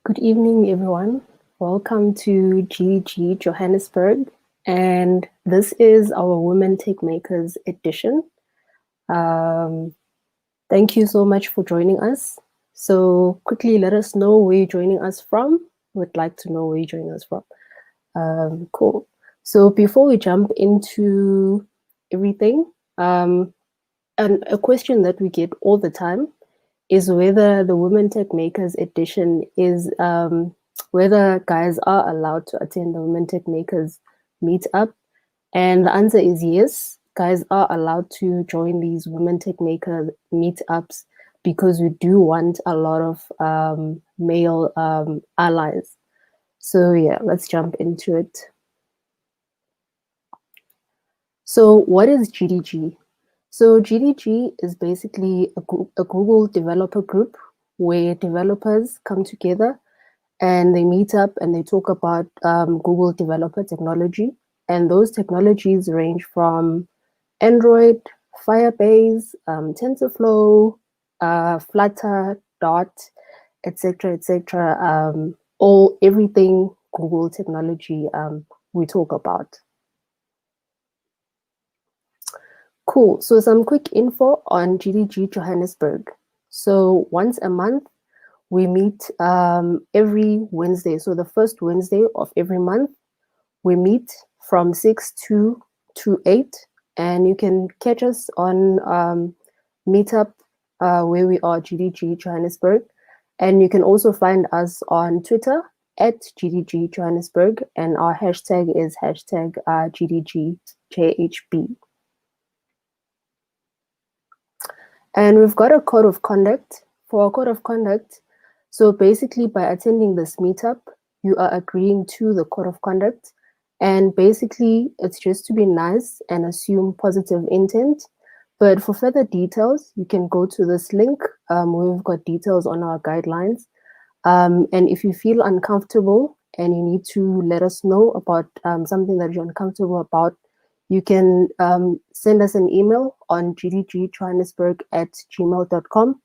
Good evening, everyone. Welcome to Gdg Johannesburg, and this is our Women Techmakers edition. Um, Thank you so much for joining us. So quickly, let us know where you're joining us from. We'd like to know where you're joining us from. Cool. So before we jump into everything, and a question that we get all the time is whether the Women Tech Makers edition is whether guys are allowed to attend the Women Tech Makers meetup. And the answer is yes, guys are allowed to join these Women Tech Maker meetups because we do want a lot of male allies. So yeah, let's jump into it. So what is Gdg? So Gdg is basically a Google developer group where developers come together and they meet up and they talk about Google developer technology. And those technologies range from Android, Firebase, TensorFlow, Flutter, Dot, etc., etc. All everything Google technology we talk about. Cool. So some quick info on Gdg Johannesburg. So once a month, we meet every Wednesday. So the first Wednesday of every month, we meet from 6 to 8. And you can catch us on Meetup, where we are, Gdg Johannesburg. And you can also find us on Twitter at Gdg Johannesburg. And our hashtag is hashtag GDGJHB. And we've got a code of conduct. For a code of conduct, so basically by attending this meetup, you are agreeing to the code of conduct. And basically, it's just to be nice and assume positive intent. But for further details, you can go to this link. We've got details on our guidelines. And if you feel uncomfortable and you need to let us know about something that you're uncomfortable about, you can send us an email on gdgjohannesburg@gmail.com,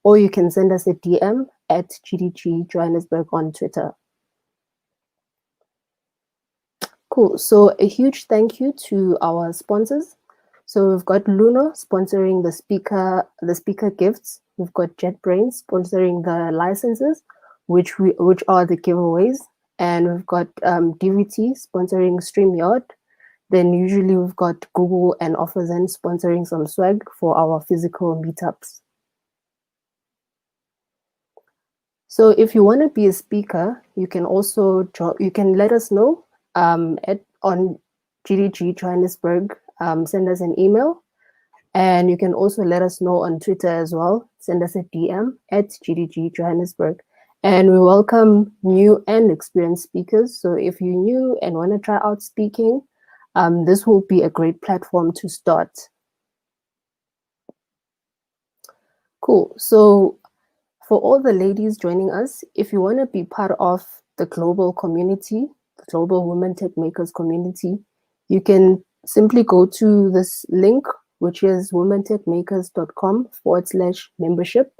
or you can send us a DM at gdgjohannesburg on Twitter. Cool. So a huge thank you to our sponsors. So we've got Luno sponsoring the speaker gifts. We've got JetBrains sponsoring the licenses, which are the giveaways, and we've got DVT sponsoring StreamYard. Then usually we've got Google and OfferZen sponsoring some swag for our physical meetups. So if you want to be a speaker, you can also let us know on Gdg Johannesburg. Send us an email, and you can also let us know on Twitter as well. Send us a DM at Gdg Johannesburg. And we welcome new and experienced speakers. So if you're new and want to try out speaking, this will be a great platform to start. Cool. So for all the ladies joining us, if you want to be part of the global community, the Global Women Tech Makers community, you can simply go to this link, which is womentechmakers.com/membership,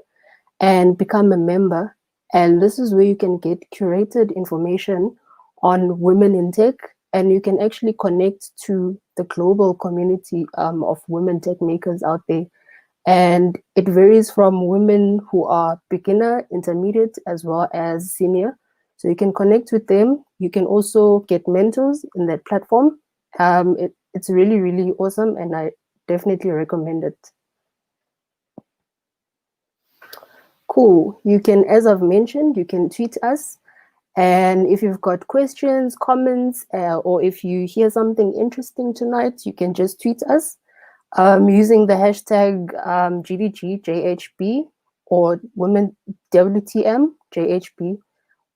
and become a member. And this is where you can get curated information on women in tech, and you can actually connect to the global community of women tech makers out there. And it varies from women who are beginner, intermediate, as well as senior. So you can connect with them. You can also get mentors in that platform. It's really, really awesome, and I definitely recommend it. Cool. You can, as I've mentioned, you can tweet us. And if you've got questions, comments, or if you hear something interesting tonight, you can just tweet us using the hashtag GDGJHB or Women WTMJHB.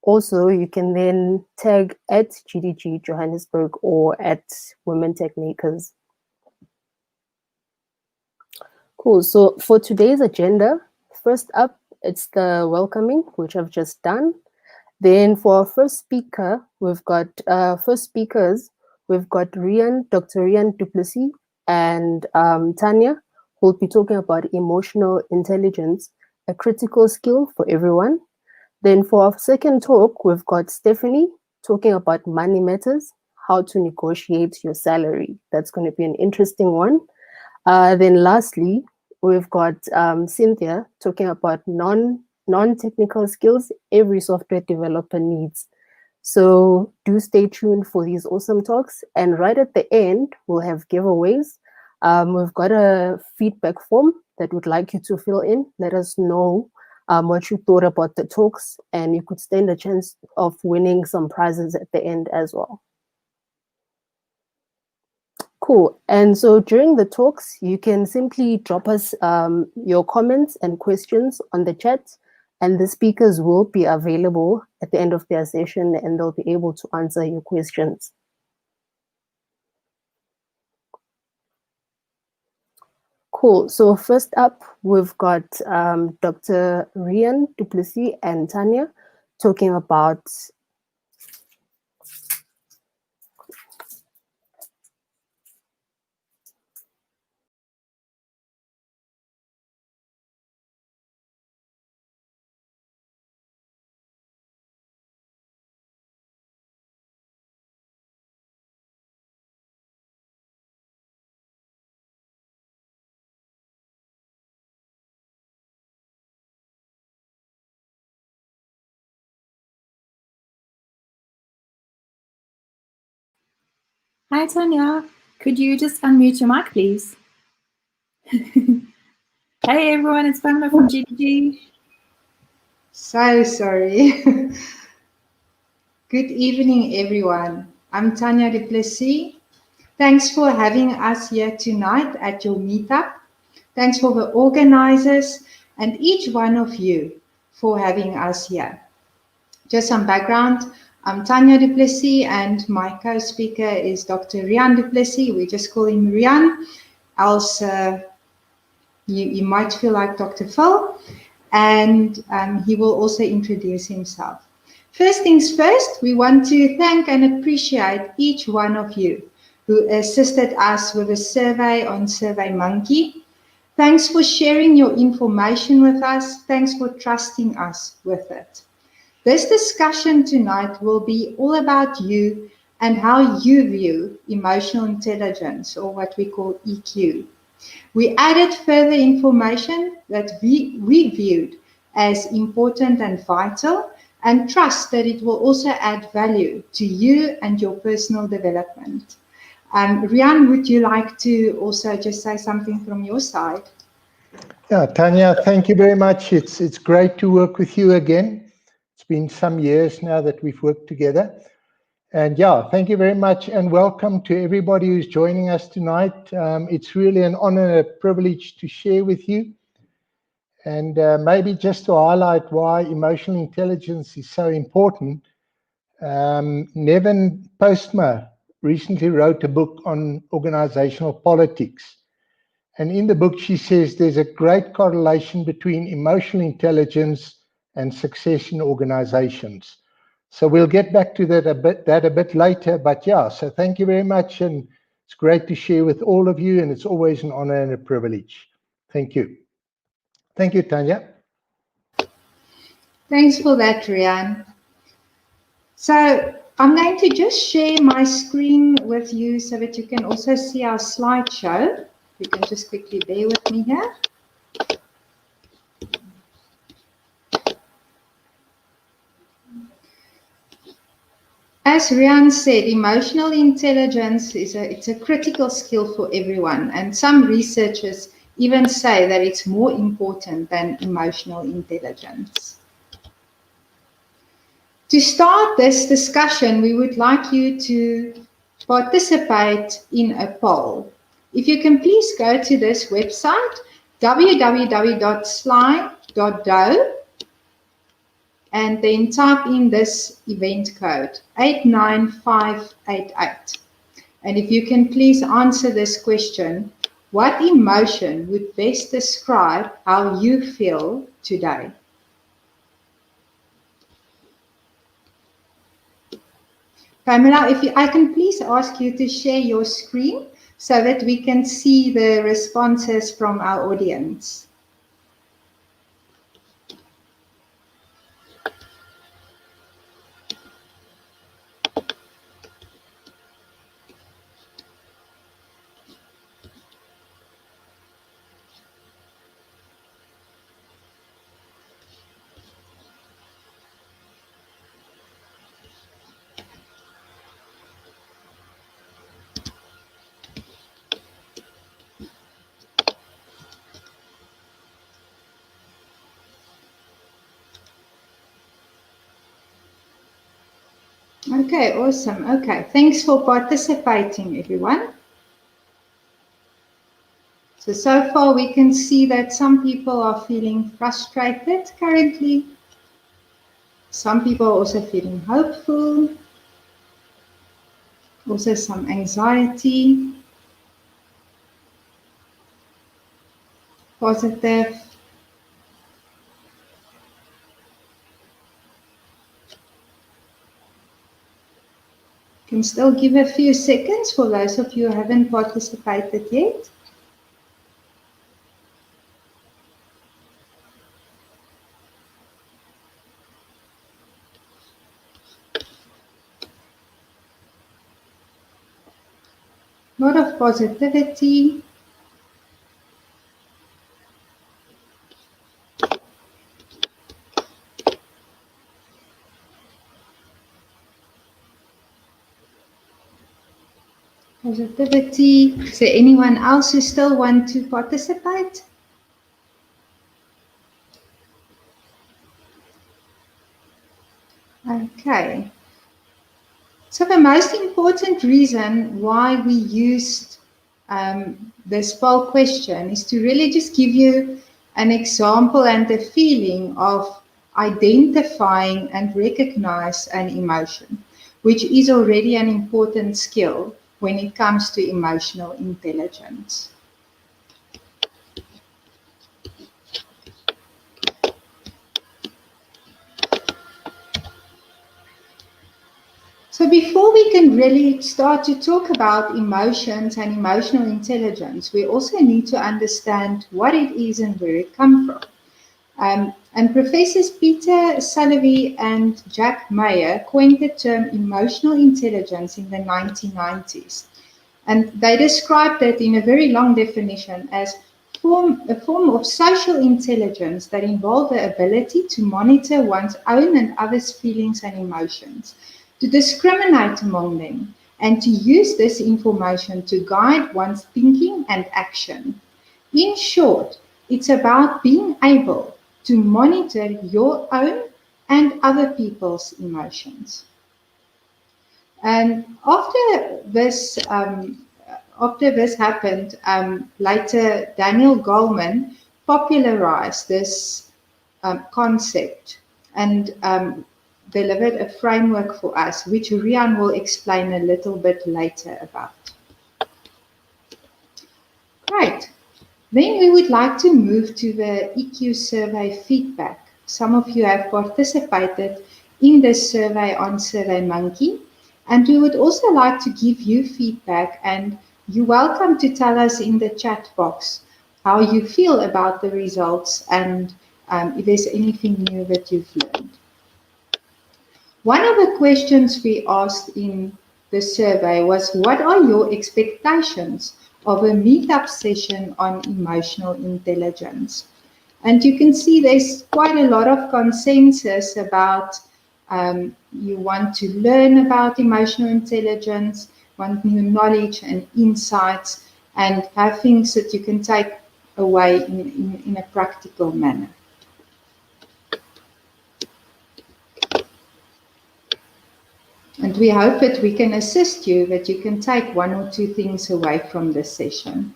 Also, you can then tag at Gdg Johannesburg or at Women Tech Makers. Cool. So for today's agenda, first up, it's the welcoming, which I've just done. Then for our first speaker, we've got first speakers, we've got Dr. Rian du Plessis and Tanya, who'll be talking about emotional intelligence, a critical skill for everyone. Then for our second talk, we've got Stephanie talking about money matters, how to negotiate your salary. That's going to be an interesting one. Then lastly, we've got Cynthia talking about non-technical skills every software developer needs. So do stay tuned for these awesome talks. And right at the end, we'll have giveaways. We've got a feedback form that we'd like you to fill in. Let us know what you thought about the talks, and you could stand a chance of winning some prizes at the end as well. Cool. And so during the talks, you can simply drop us your comments and questions on the chat, and the speakers will be available at the end of their session, and they'll be able to answer your questions. Cool. So first up, we've got Dr. Rian du Plessis and Tanya talking about Hi, Tanya. Could you just unmute your mic, please? Hey, everyone. It's Pamela from Gdg. So sorry. Good evening, everyone. I'm Tanya du Plessis. Thanks for having us here tonight at your meetup. Thanks for the organizers and each one of you for having us here. Just some background. I'm Tanya du Plessis and my co-speaker is Dr. Rian du Plessis. We just call him Rian, else you might feel like Dr. Phil. And he will also introduce himself. First things first, we want to thank and appreciate each one of you who assisted us with a survey on SurveyMonkey. Thanks for sharing your information with us. Thanks for trusting us with it. This discussion tonight will be all about you and how you view emotional intelligence, or what we call EQ. We added further information that we viewed as important and vital, and trust that it will also add value to you and your personal development. Rian, would you like to also just say something from your side? Yeah, Tanya, thank you very much. It's great to work with you again. It's been some years now that we've worked together. And yeah, thank you very much, and welcome to everybody who's joining us tonight. It's really an honor and a privilege to share with you. And maybe just to highlight why emotional intelligence is so important, Nevin Postma recently wrote a book on organizational politics. And in the book, she says there's a great correlation between emotional intelligence and success in organizations. So we'll get back to that a bit later, but yeah, so thank you very much, and it's great to share with all of you, and it's always an honor and a privilege. Thank you. Thank you, Tanya. Thanks for that, Rian. So I'm going to just share my screen with you so that you can also see our slideshow. You can just quickly bear with me here. As Rian said, emotional intelligence it's a critical skill for everyone, and some researchers even say that it's more important than emotional intelligence. To start this discussion, we would like you to participate in a poll. If you can please go to this website, www.sly.do, and then type in this event code, 89588. And if you can please answer this question, what emotion would best describe how you feel today? Pamela, if I can please ask you to share your screen so that we can see the responses from our audience. Okay, awesome. Okay, thanks for participating, everyone. So far we can see that some people are feeling frustrated currently. Some people are also feeling hopeful. Also some anxiety. Positive. Can still give a few seconds for those of you who haven't participated yet. A lot of positivity. Positivity. Is there anyone else who still want to participate? Okay. So the most important reason why we used this poll question is to really just give you an example and a feeling of identifying and recognize an emotion, which is already an important skill when it comes to emotional intelligence. So before we can really start to talk about emotions and emotional intelligence, we also need to understand what it is and where it comes from. And Professors Peter Salovey and Jack Mayer coined the term emotional intelligence in the 1990s. And they described it in a very long definition as a form of social intelligence that involves the ability to monitor one's own and others' feelings and emotions, to discriminate among them, and to use this information to guide one's thinking and action. In short, it's about being able to monitor your own and other people's emotions. And after this happened, later Daniel Goleman popularized this concept and delivered a framework for us, which Rian will explain a little bit later about. Right. Then we would like to move to the EQ survey feedback. Some of you have participated in this survey on SurveyMonkey, and we would also like to give you feedback, and you're welcome to tell us in the chat box how you feel about the results and if there's anything new that you've learned. One of the questions we asked in the survey was, what are your expectations of a meetup session on emotional intelligence? And you can see there's quite a lot of consensus about you want to learn about emotional intelligence, want new knowledge and insights, and have things that you can take away in a practical manner. And we hope that we can assist you, that you can take one or two things away from this session.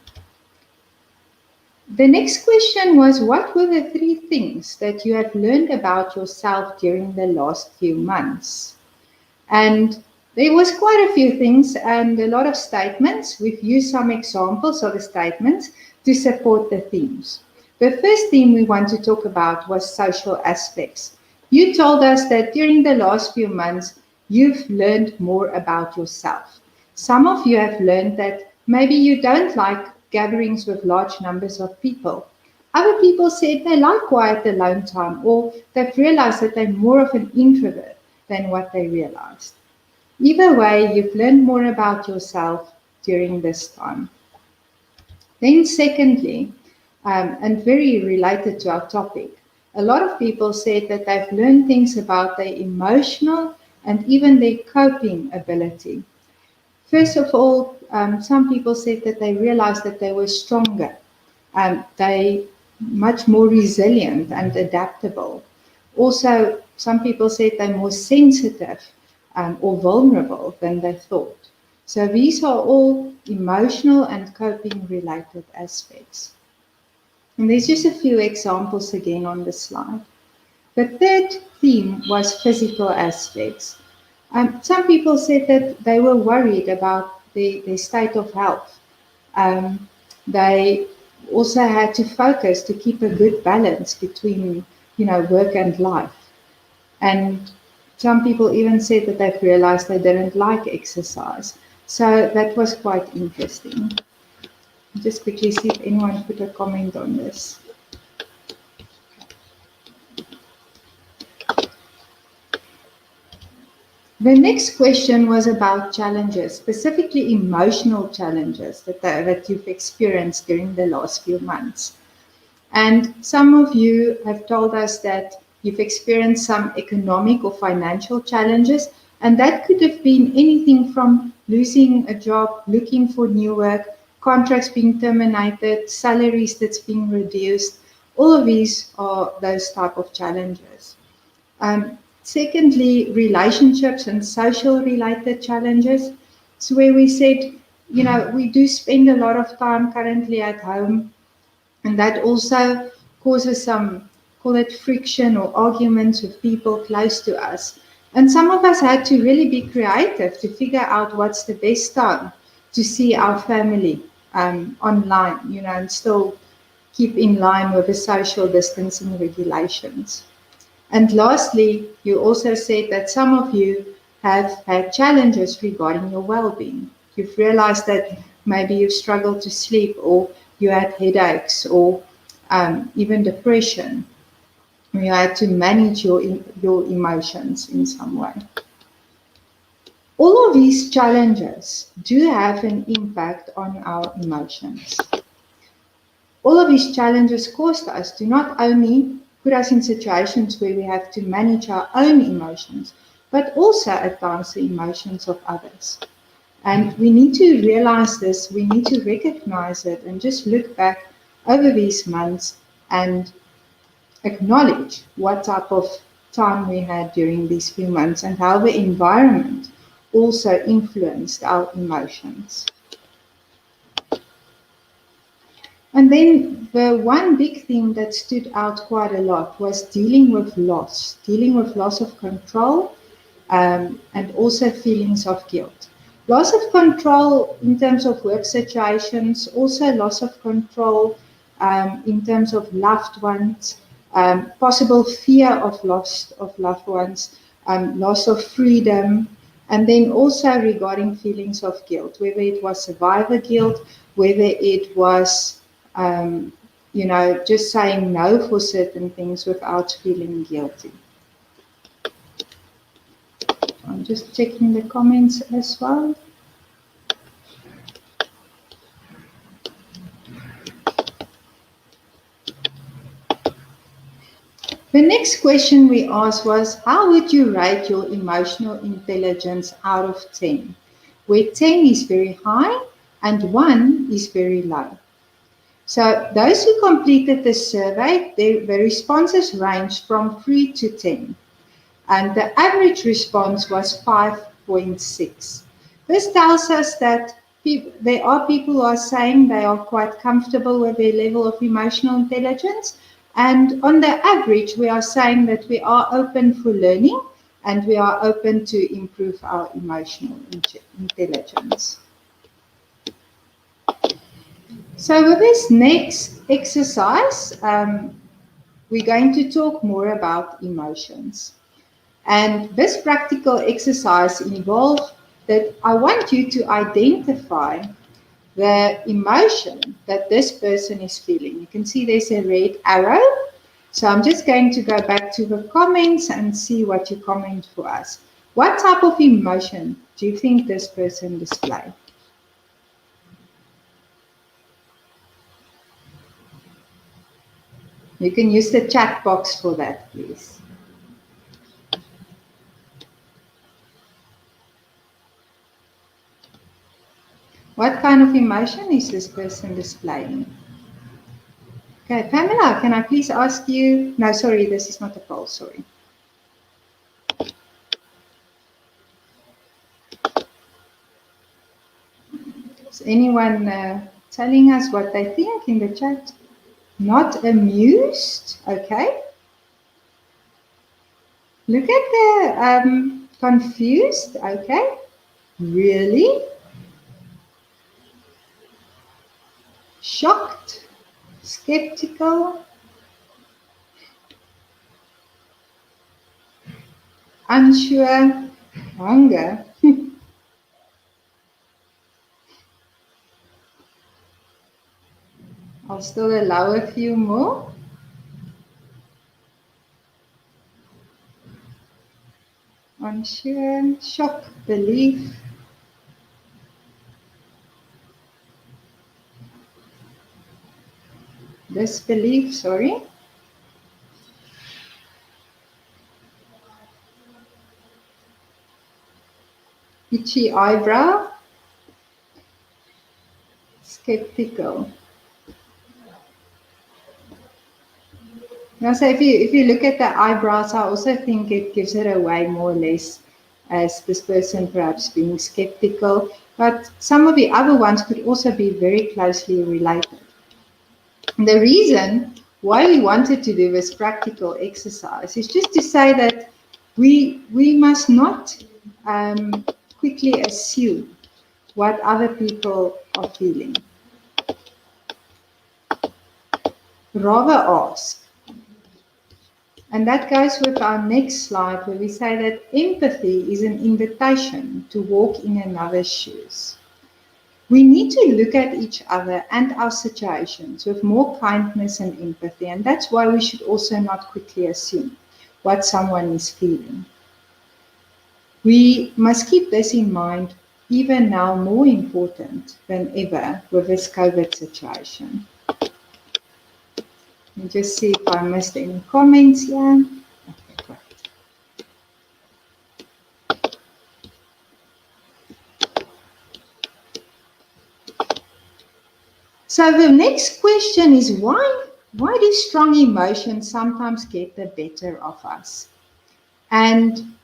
The next question was, what were the 3 things that you have learned about yourself during the last few months? And there was quite a few things and a lot of statements. We've used some examples of the statements to support the themes. The first theme we want to talk about was social aspects. You told us that during the last few months, you've learned more about yourself. Some of you have learned that maybe you don't like gatherings with large numbers of people. Other people said they like quiet alone time, or they've realized that they're more of an introvert than what they realized. Either way, you've learned more about yourself during this time. Then secondly, and very related to our topic, a lot of people said that they've learned things about their emotional and even their coping ability. First of all, some people said that they realized that they were stronger, they much more resilient and adaptable. Also, some people said they're more sensitive or vulnerable than they thought. So these are all emotional and coping related aspects. And there's just a few examples again on the slide. The third theme was physical aspects. Some people said that they were worried about their state of health. They also had to focus to keep a good balance between, work and life. And some people even said that they've realized they didn't like exercise. So that was quite interesting. Just quickly see if anyone put a comment on this. The next question was about challenges, specifically emotional challenges that you've experienced during the last few months. And some of you have told us that you've experienced some economic or financial challenges, and that could have been anything from losing a job, looking for new work, contracts being terminated, salaries that's being reduced. All of these are those type of challenges. Secondly, relationships and social related challenges. So where we said, we do spend a lot of time currently at home, and that also causes some, call it friction or arguments with people close to us. And some of us had to really be creative to figure out what's the best time to see our family online, and still keep in line with the social distancing regulations. And lastly, you also said that some of you have had challenges regarding your well-being. You've realized that maybe you've struggled to sleep, or you had headaches, or even depression. You had to manage your emotions in some way. All of these challenges do have an impact on our emotions. All of these challenges caused us to not only put us in situations where we have to manage our own emotions, but also at times the emotions of others. And we need to realize this, we need to recognize it, and just look back over these months and acknowledge what type of time we had during these few months and how the environment also influenced our emotions. And then the one big thing that stood out quite a lot was dealing with loss of control, and also feelings of guilt. Loss of control in terms of work situations, also loss of control in terms of loved ones, possible fear of loss of loved ones, loss of freedom, and then also regarding feelings of guilt, whether it was survivor guilt, whether it was just saying no for certain things without feeling guilty. I'm just checking the comments as well. The next question we asked was, how would you rate your emotional intelligence out of 10? Where 10 is very high and 1 is very low. So those who completed the survey, the responses ranged from 3 to 10. And the average response was 5.6. This tells us that there are people who are saying they are quite comfortable with their level of emotional intelligence. And on the average, we are saying that we are open for learning and we are open to improve our emotional intelligence. So with this next exercise, we're going to talk more about emotions. And this practical exercise involves that I want you to identify the emotion that this person is feeling. You can see there's a red arrow. So I'm just going to go back to the comments and see what you comment for us. What type of emotion do you think this person displays? You can use the chat box for that, please. What kind of emotion is this person displaying? Okay, Pamela, can I please ask you? No, sorry, this is not a poll, sorry. Is anyone telling us what they think in the chat? Not amused? Okay. Look at the confused. Okay. Really? Shocked? Skeptical? Unsure? Hunger? I'll still allow a few more. Unsure, shock, belief. Disbelief, sorry. Itchy eyebrow. Skeptical. Now, so if you look at the eyebrows, I also think it gives it away more or less as this person perhaps being skeptical. But some of the other ones could also be very closely related. And the reason why we wanted to do this practical exercise is just to say that we must not quickly assume what other people are feeling. Rather ask. And that goes with our next slide, where we say that empathy is an invitation to walk in another's shoes. We need to look at each other and our situations with more kindness and empathy, and that's why we should also not quickly assume what someone is feeling. We must keep this in mind, even now more important than ever with this COVID situation. Let me just see if I missed any comments here. Okay, great. So the next question is why do strong emotions sometimes get the better of us? And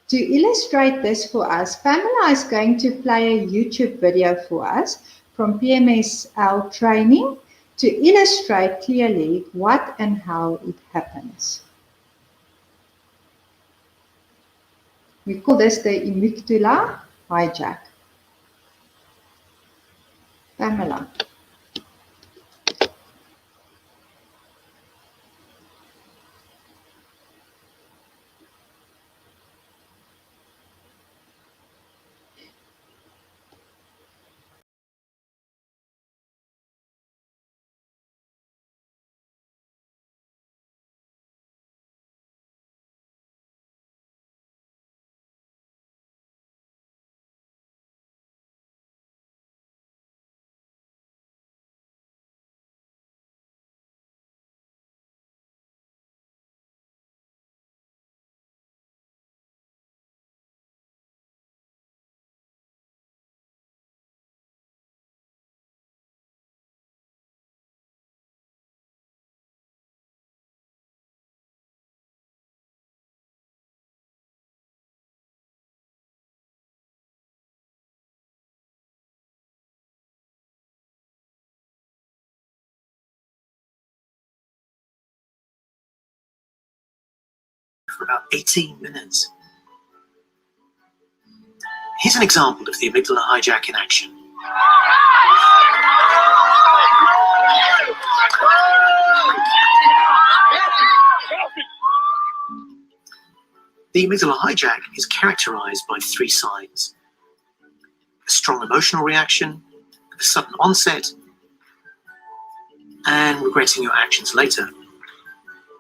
to illustrate this for us, Pamela is going to play a YouTube video for us from PMSL training to illustrate clearly what and how it happens. We call this the Amygdala Hijack. Pamela. For about 18 minutes. Here's an example of the amygdala hijack in action. The amygdala hijack is characterized by three signs: a strong emotional reaction, a sudden onset, and regretting your actions later.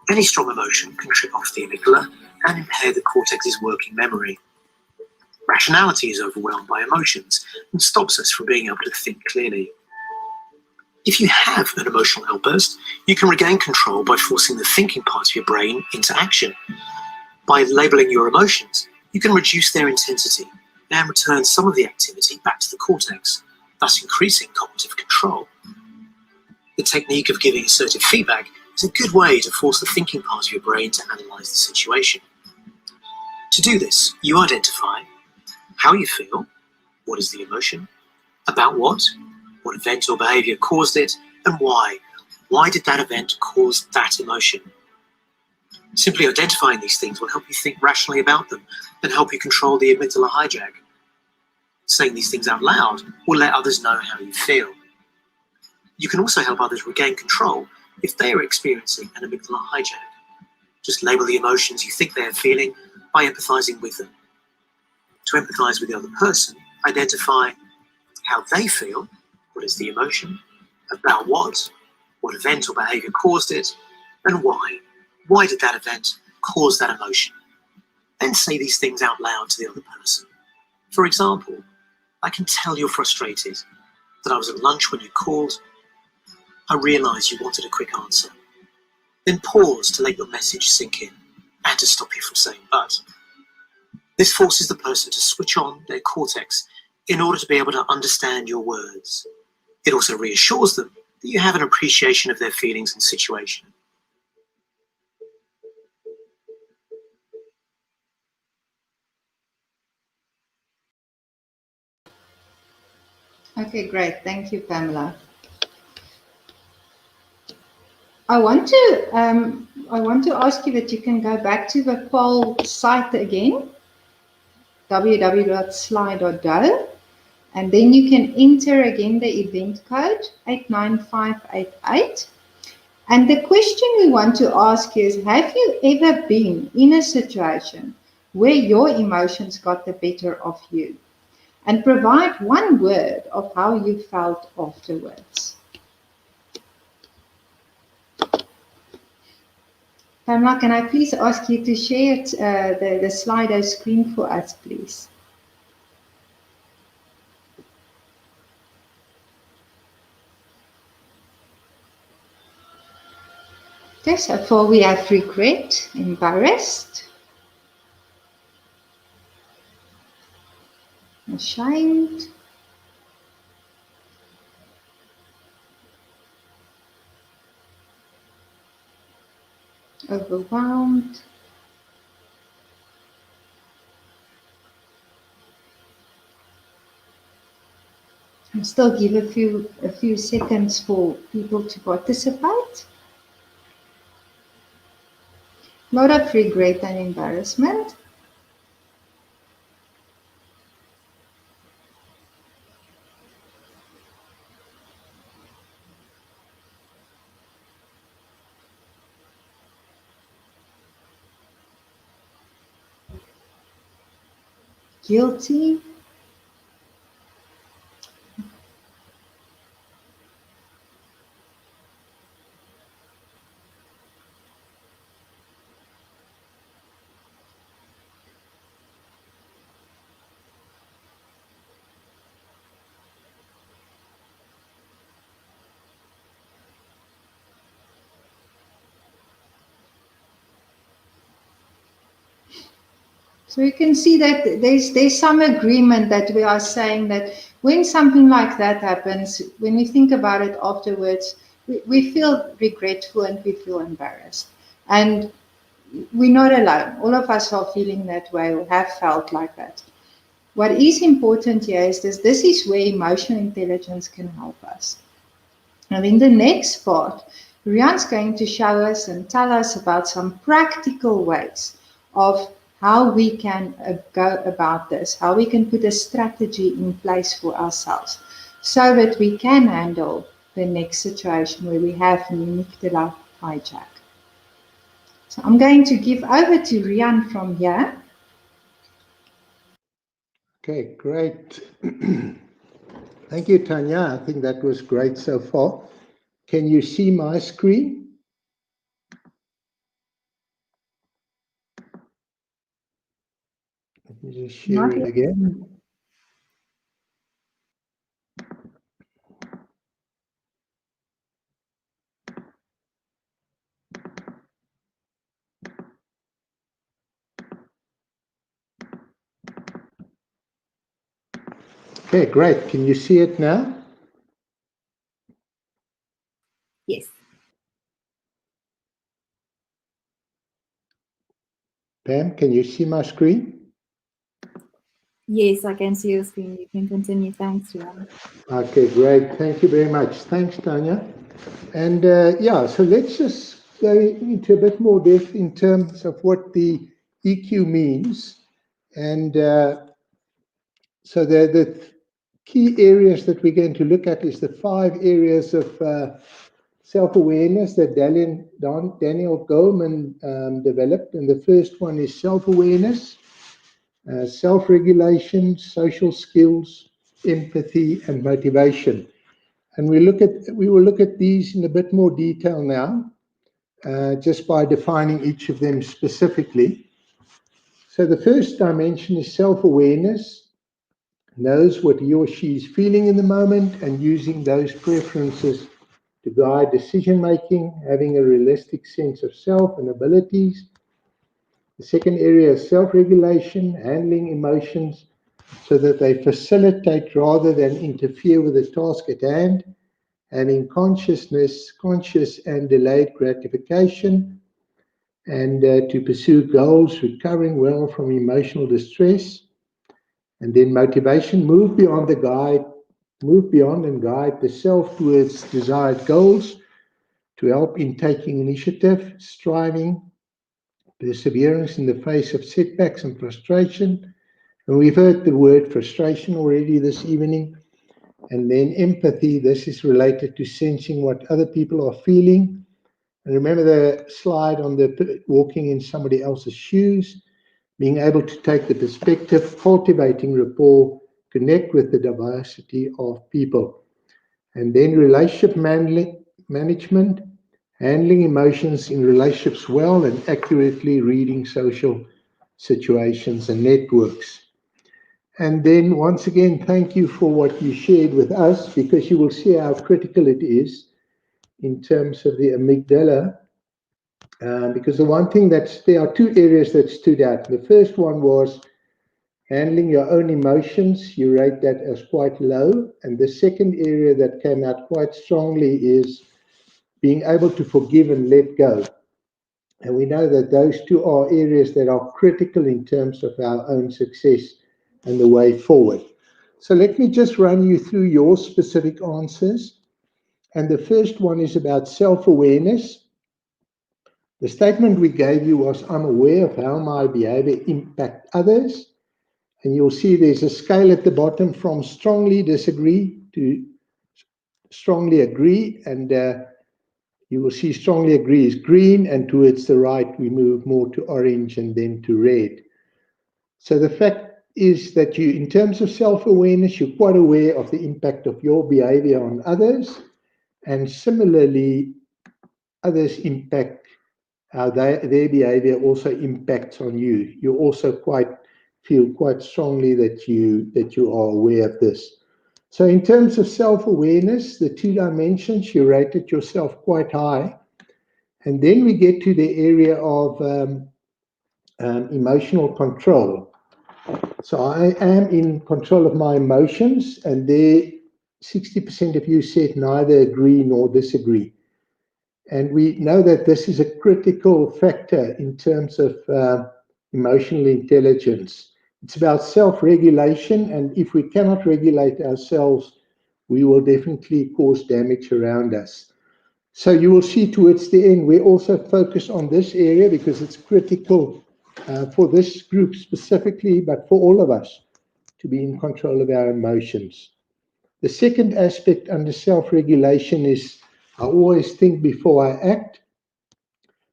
Any strong emotion can trip off the amygdala and impair the cortex's working memory. Rationality is overwhelmed by emotions and stops us from being able to think clearly. If you have an emotional outburst, you can regain control by forcing the thinking part of your brain into action. By labeling your emotions, you can reduce their intensity and return some of the activity back to the cortex, thus increasing cognitive control. The technique of giving assertive feedback is a good way to force the thinking part of your brain to analyze the situation. To do this, you identify how you feel, what is the emotion, About what? What event or behavior caused it, and why? Why did that event cause that emotion? Simply identifying these things will help you think rationally about them and help you control the amygdala hijack. Saying these things out loud will let others know how you feel. You can also help others regain control if they are experiencing an amygdala hijack. Just label the emotions you think they are feeling by empathizing with them. To empathize with the other person, identify how they feel, what is the emotion, about what event or behavior caused it, and why. Why did that event cause that emotion? Then say these things out loud to the other person. For example, I can tell you're frustrated, that I was at lunch when you called. I realize you wanted a quick answer. Then pause to let your message sink in and to stop you from saying but. This forces the person to switch on their cortex in order to be able to understand your words. It also reassures them that you have an appreciation of their feelings and situation. Okay, great. Thank you, Pamela. I want to ask you that you can go back to the poll site again, www.sly.do, and then you can enter again the event code 89588. And the question we want to ask you is, have you ever been in a situation where your emotions got the better of you? And provide one word of how you felt afterwards. Pamela, can I please ask you to share the Slido screen for us, please? Okay, so far we have regret, embarrassed, ashamed, overwhelmed, I'll still give a few seconds for people to participate. A lot of regret and embarrassment. Guilty. So you can see that there's some agreement that we are saying that when something like that happens, when we think about it afterwards, we feel regretful and we feel embarrassed. And we're not alone. All of us are feeling that way or have felt like that. What is important here is this is where emotional intelligence can help us. And in the next part, Rian's going to show us and tell us about some practical ways of how we can go about this, how we can put a strategy in place for ourselves so that we can handle the next situation where we have an amygdala hijack. So I'm going to give over to Rian from here. Okay, great. Thank you, Tanya. I think that was great so far. Can you see my screen? Let me just share it again. Okay, great. Can you see it now? Yes. Pam, can you see my screen? Yes, I can see your screen. You can continue. Thanks, Johan. Okay, great. Thank you very much. Thanks, Tanya. And yeah, so let's just go into a bit more depth in terms of what the EQ means. And so the key areas that we're going to look at is the 5 areas of self-awareness that Daniel Goleman developed. And the first one is self-awareness, self-regulation, social skills, empathy, and motivation. And we will look at these in a bit more detail now, just by defining each of them specifically. So the first dimension is self-awareness, knows what he or she is feeling in the moment and using those preferences to guide decision-making, having a realistic sense of self and abilities. The second area is self-regulation, handling emotions so that they facilitate rather than interfere with the task at hand, having conscious and delayed gratification, and to pursue goals, recovering well from emotional distress. And then motivation, move beyond and guide the self towards desired goals to help in taking initiative, striving, perseverance in the face of setbacks and frustration. And we've heard the word frustration already this evening. And then empathy, this is related to sensing what other people are feeling. And remember the slide on the walking in somebody else's shoes, being able to take the perspective, cultivating rapport, connect with the diversity of people. And then relationship management, handling emotions in relationships well and accurately reading social situations and networks. And then once again, thank you for what you shared with us, because you will see how critical it is in terms of the amygdala. Because the one thing there are 2 areas that stood out. The first one was handling your own emotions. You rate that as quite low. And the second area that came out quite strongly is being able to forgive and let go. And we know that those 2 are areas that are critical in terms of our own success and the way forward. So let me just run you through your specific answers. And the first one is about self-awareness. The statement we gave you was, I'm aware of how my behavior impacts others. And you'll see there's a scale at the bottom from strongly disagree to strongly agree. And you will see strongly agree is green, and towards the right, we move more to orange and then to red. So the fact is that you, in terms of self-awareness, you're quite aware of the impact of your behavior on others. And similarly, others impact how their behavior also impacts on you. You also feel quite strongly that you are aware of this. So in terms of self-awareness, the 2 dimensions, you rated yourself quite high. And then we get to the area of emotional control. So I am in control of my emotions, and there 60% of you said neither agree nor disagree. And we know that this is a critical factor in terms of emotional intelligence. It's about self-regulation, and if we cannot regulate ourselves, we will definitely cause damage around us. So you will see towards the end, we also focus on this area because it's critical for this group specifically, but for all of us to be in control of our emotions. The second aspect under self-regulation is I always think before I act.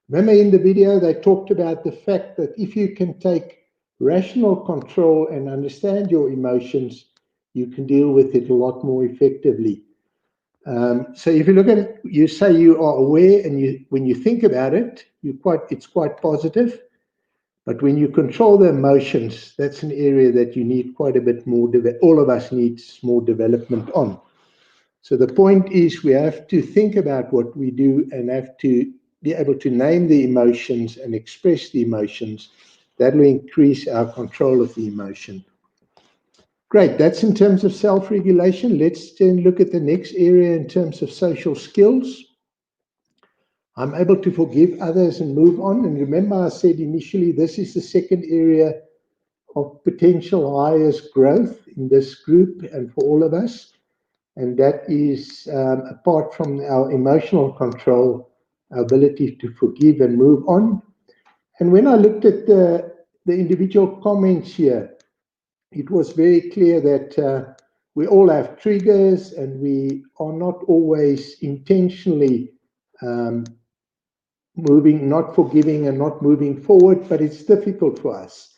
Remember in the video, they talked about the fact that if you can take rational control and understand your emotions, you can deal with it a lot more effectively. So if you look at it, you say you are aware, and when you think about it, it's quite positive. But when you control the emotions, that's an area that you need quite a bit more. All of us need more development on. So the point is we have to think about what we do and have to be able to name the emotions and express the emotions. That will increase our control of the emotion. Great, that's in terms of self-regulation. Let's then look at the next area in terms of social skills. I'm able to forgive others and move on. And remember, I said initially, this is the second area of potential highest growth in this group and for all of us. And that is, apart from our emotional control, our ability to forgive and move on. And when I looked at the individual comments here, it was very clear that we all have triggers and we are not always intentionally not forgiving and not moving forward, but it's difficult for us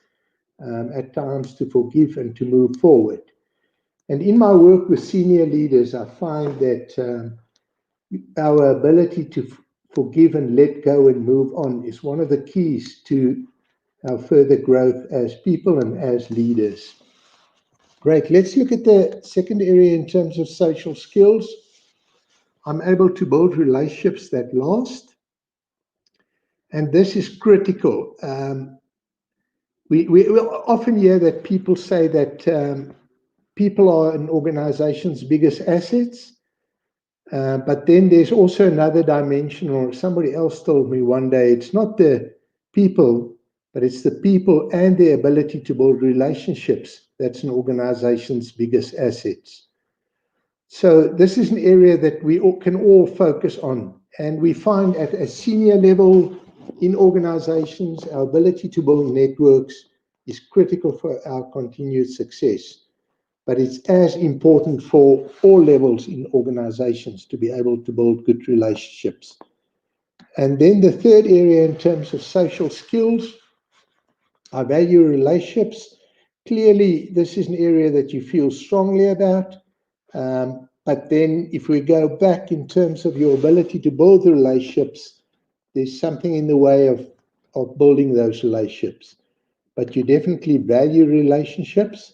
at times to forgive and to move forward. And in my work with senior leaders, I find that our ability to forgive and let go and move on is one of the keys to our further growth as people and as leaders. Great. Let's look at the second area in terms of social skills. I'm able to build relationships that last. And this is critical. We often hear that people say that people are an organization's biggest assets. But then there's also another dimension, or somebody else told me one day, it's not the people, but it's the people and their ability to build relationships that's an organization's biggest assets. So this is an area that we can all focus on. And we find at a senior level in organizations, our ability to build networks is critical for our continued success. But it's as important for all levels in organizations to be able to build good relationships. And then the third area in terms of social skills, I value relationships. Clearly, this is an area that you feel strongly about. But then if we go back in terms of your ability to build the relationships, there's something in the way of building those relationships. But you definitely value relationships.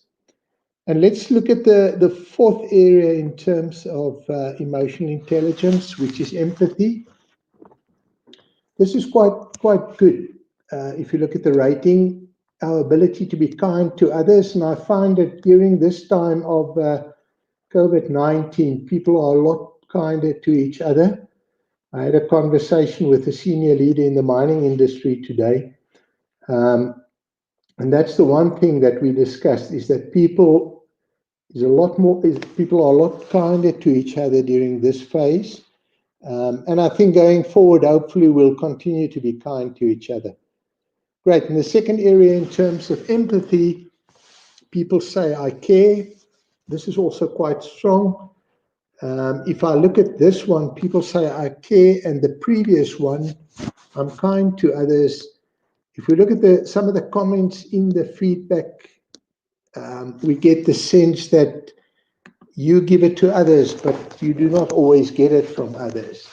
And let's look at the fourth area in terms of emotional intelligence, which is empathy. This is quite good. If you look at the rating, our ability to be kind to others, and I find that during this time of COVID-19, people are a lot kinder to each other. I had a conversation with a senior leader in the mining industry today. And that's the one thing that we discussed, is that people are a lot kinder to each other during this phase. And I think going forward, hopefully we'll continue to be kind to each other. Great. And the second area in terms of empathy, people say, I care. This is also quite strong. If I look at this one, people say, I care. And the previous one, I'm kind to others. If we look at some of the comments in the feedback, we get the sense that you give it to others, but you do not always get it from others.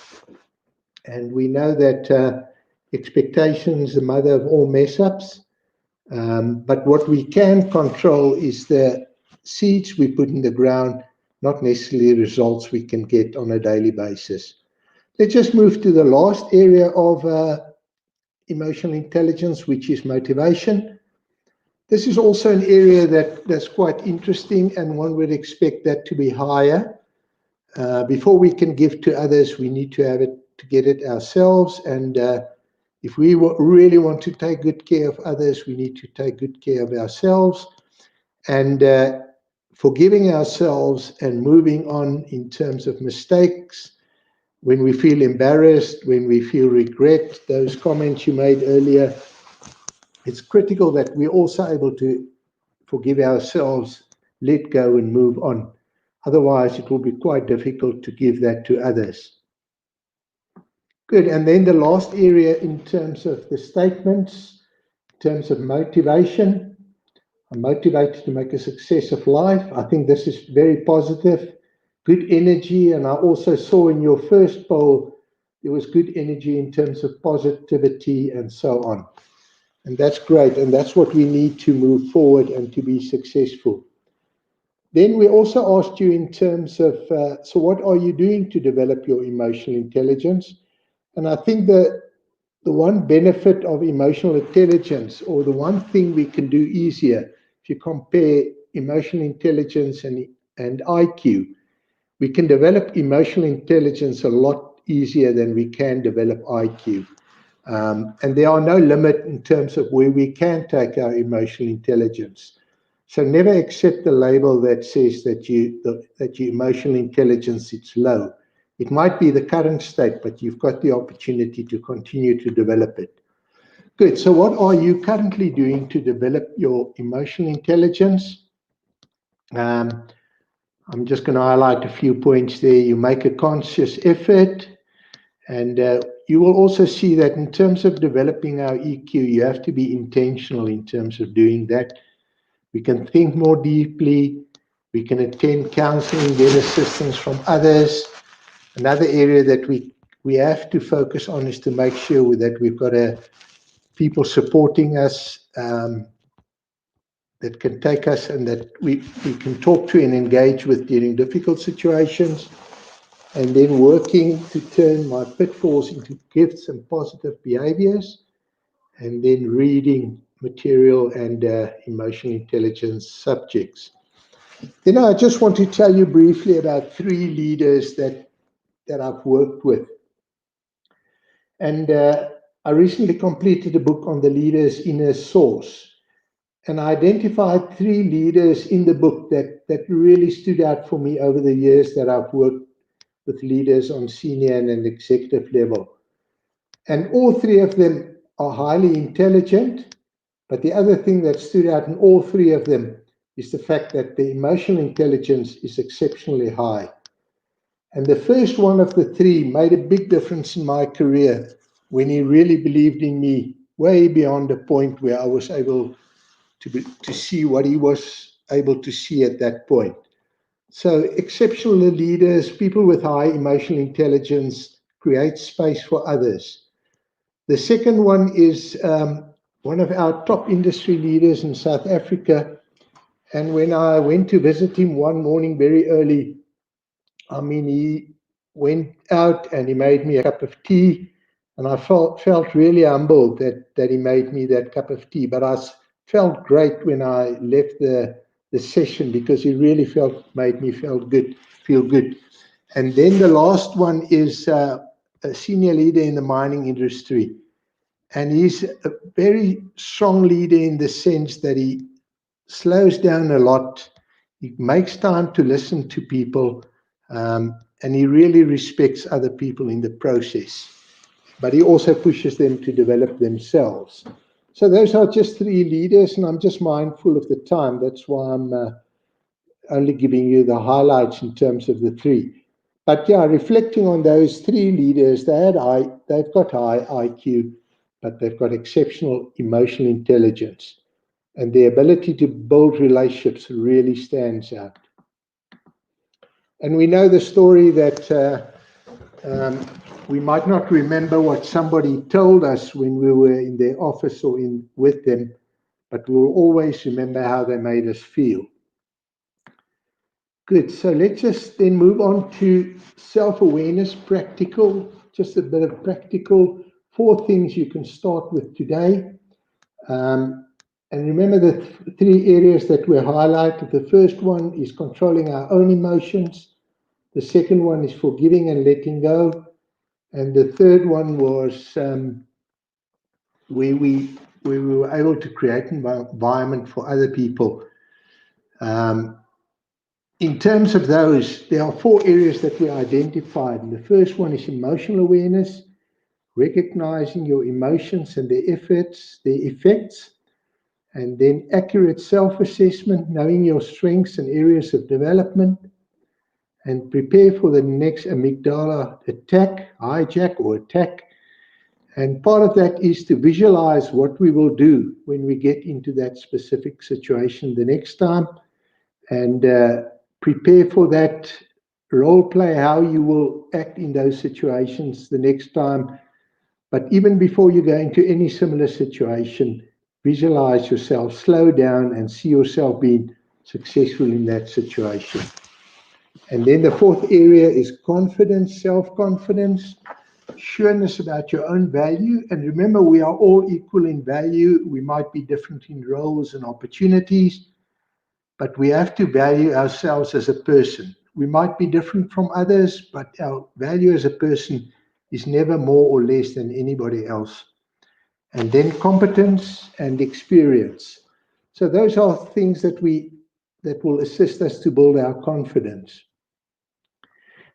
And we know that expectation is the mother of all mess-ups. But what we can control is the seeds we put in the ground, not necessarily results we can get on a daily basis. Let's just move to the last area of emotional intelligence, which is motivation. This is also an area that's quite interesting, and one would expect that to be higher. Before we can give to others, we need to have it to get it ourselves. And if we really want to take good care of others, we need to take good care of ourselves. And forgiving ourselves and moving on in terms of mistakes, when we feel embarrassed, when we feel regret, those comments you made earlier, it's critical that we're also able to forgive ourselves, let go and move on. Otherwise, it will be quite difficult to give that to others. Good. And then the last area in terms of the statements, in terms of motivation. I'm motivated to make a success of life. I think this is very positive, good energy. And I also saw in your first poll, there was good energy in terms of positivity and so on. And that's great. And that's what we need to move forward and to be successful. Then we also asked you in terms of, so what are you doing to develop your emotional intelligence? And I think that the one benefit of emotional intelligence, or the one thing we can do easier, if you compare emotional intelligence and IQ, we can develop emotional intelligence a lot easier than we can develop IQ. And there are no limit in terms of where we can take our emotional intelligence. So never accept the label that says that your emotional intelligence is low. It might be the current state, but you've got the opportunity to continue to develop it. Good. So what are you currently doing to develop your emotional intelligence? I'm just going to highlight a few points there. You make a conscious effort, and you will also see that in terms of developing our EQ, you have to be intentional in terms of doing that. We can think more deeply. We can attend counseling, get assistance from others. Another area that we have to focus on is to make sure that we've got people supporting us that can take us and that we can talk to and engage with during difficult situations. And then working to turn my pitfalls into gifts and positive behaviors. And then reading material and emotional intelligence subjects. Then I just want to tell you briefly about 3 leaders that I've worked with. And I recently completed a book on the leader's inner source. And I identified 3 leaders in the book that really stood out for me over the years that I've worked with leaders on senior and executive level. And all 3 of them are highly intelligent. But the other thing that stood out in all 3 of them is the fact that the emotional intelligence is exceptionally high. And the first one of the 3 made a big difference in my career when he really believed in me, way beyond the point where I was able to see what he was able to see at that point. So exceptional leaders, people with high emotional intelligence, create space for others. The second one is one of our top industry leaders in South Africa. And when I went to visit him one morning very early, I mean, he went out and he made me a cup of tea. And I felt really humbled that he made me that cup of tea. But I felt great when I left the session because he really made me feel good. And then the last one is a senior leader in the mining industry. And he's a very strong leader in the sense that he slows down a lot. He makes time to listen to people. And he really respects other people in the process. But he also pushes them to develop themselves. So those are just 3 leaders, and I'm just mindful of the time. That's why I'm only giving you the highlights in terms of the 3. But yeah, reflecting on those 3 leaders, they've got high IQ, but they've got exceptional emotional intelligence. And the ability to build relationships really stands out. And we know the story that we might not remember what somebody told us when we were in their office or with them, but we'll always remember how they made us feel. Good. So let's just then move on to self-awareness, practical, just a bit of practical 4 things you can start with today. And remember the 3 areas that were highlighted. The first one is controlling our own emotions. The second one is forgiving and letting go. And the third one was where we were able to create an environment for other people. In terms of those, there are 4 areas that we identified. And the first one is emotional awareness, recognizing your emotions and their effects. And then accurate self-assessment, knowing your strengths and areas of development. And prepare for the next amygdala hijack or attack. And part of that is to visualize what we will do when we get into that specific situation the next time. And prepare for that role play, how you will act in those situations the next time. But even before you go into any similar situation, visualize yourself, slow down, and see yourself being successful in that situation. And then the 4th area is confidence, self-confidence, sureness about your own value. And remember, we are all equal in value. We might be different in roles and opportunities, but we have to value ourselves as a person. We might be different from others, but our value as a person is never more or less than anybody else. and then competence and experience. So those are things that will assist us to build our confidence.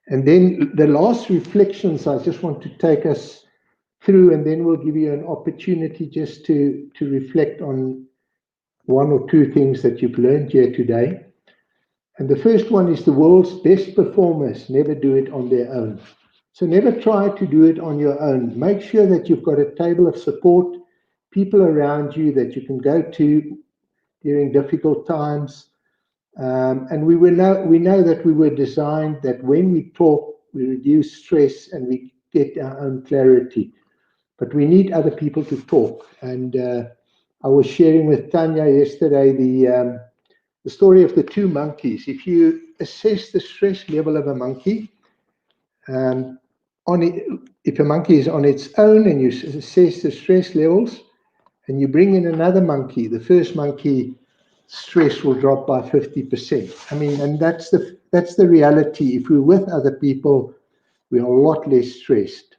And then the last reflections I just want to take us through, and then we'll give you an opportunity just to reflect on one or two things that you've learned here today. And the first one is the world's best performers never do it on their own. So never try to do it on your own. Make sure that you've got a table of support, people around you that you can go to during difficult times. And we know that we were designed that when we talk, we reduce stress and we get our own clarity. But we need other people to talk. And I was sharing with Tanya yesterday the story of the two monkeys. If you assess the stress level of a monkey, if a monkey is on its own and you assess the stress levels, and you bring in another monkey, the first monkey stress will drop by 50%. I mean, and that's the reality. If we're with other people, we're a lot less stressed.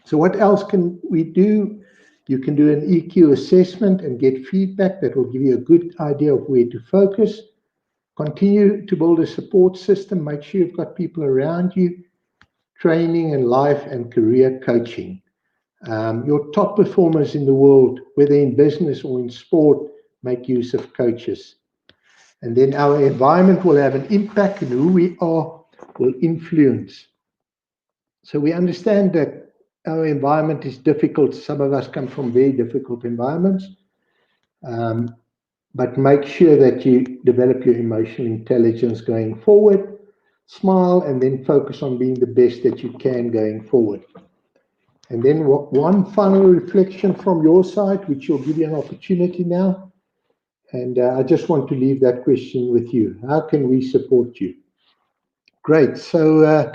So what else can we do? You can do an EQ assessment and get feedback that will give you a good idea of where to focus. Continue to build a support system. Make sure you've got people around you. Training and life and career coaching. Your top performers in the world, whether in business or in sport, make use of coaches. And then our environment will have an impact, and who we are will influence. So we understand that our environment is difficult. Some of us come from very difficult environments. But make sure that you develop your emotional intelligence going forward. Smile and then focus on being the best that you can going forward. And then one final reflection from your side, which will give you an opportunity now. And I just want to leave that question with you. How can we support you? Great. So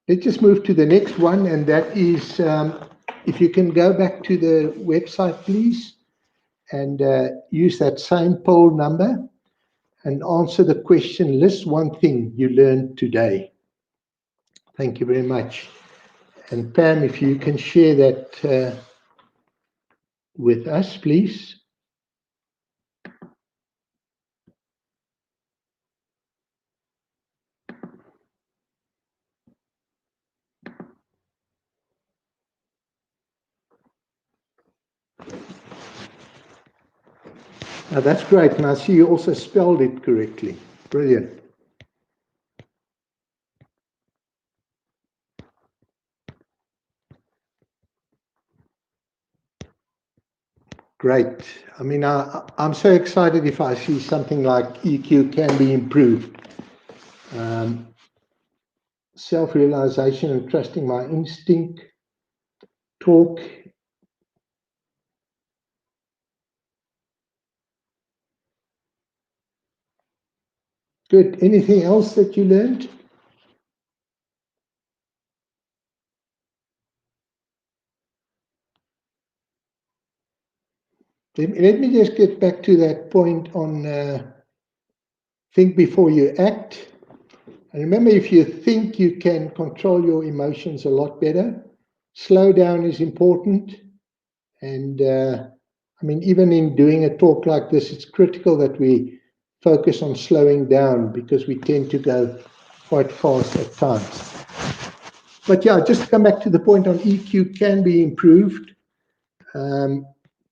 let's just move to the next one. And that is, if you can go back to the website, please, and use that same poll number and answer the question, list one thing you learned today. Thank you very much. And Pam, if you can share that with us, please. Now that's great. And I see you also spelled it correctly. Brilliant. Great. I mean, I'm so excited if I see something like EQ can be improved. Self-realization and trusting my instinct. Talk. Good. Anything else that you learned? Let me just get back to that point on think before you act. And remember, if you think, you can control your emotions a lot better. Slow down is important. And I mean, even in doing a talk like this, it's critical that we focus on slowing down because we tend to go quite fast at times. But yeah, just to come back to the point on EQ can be improved.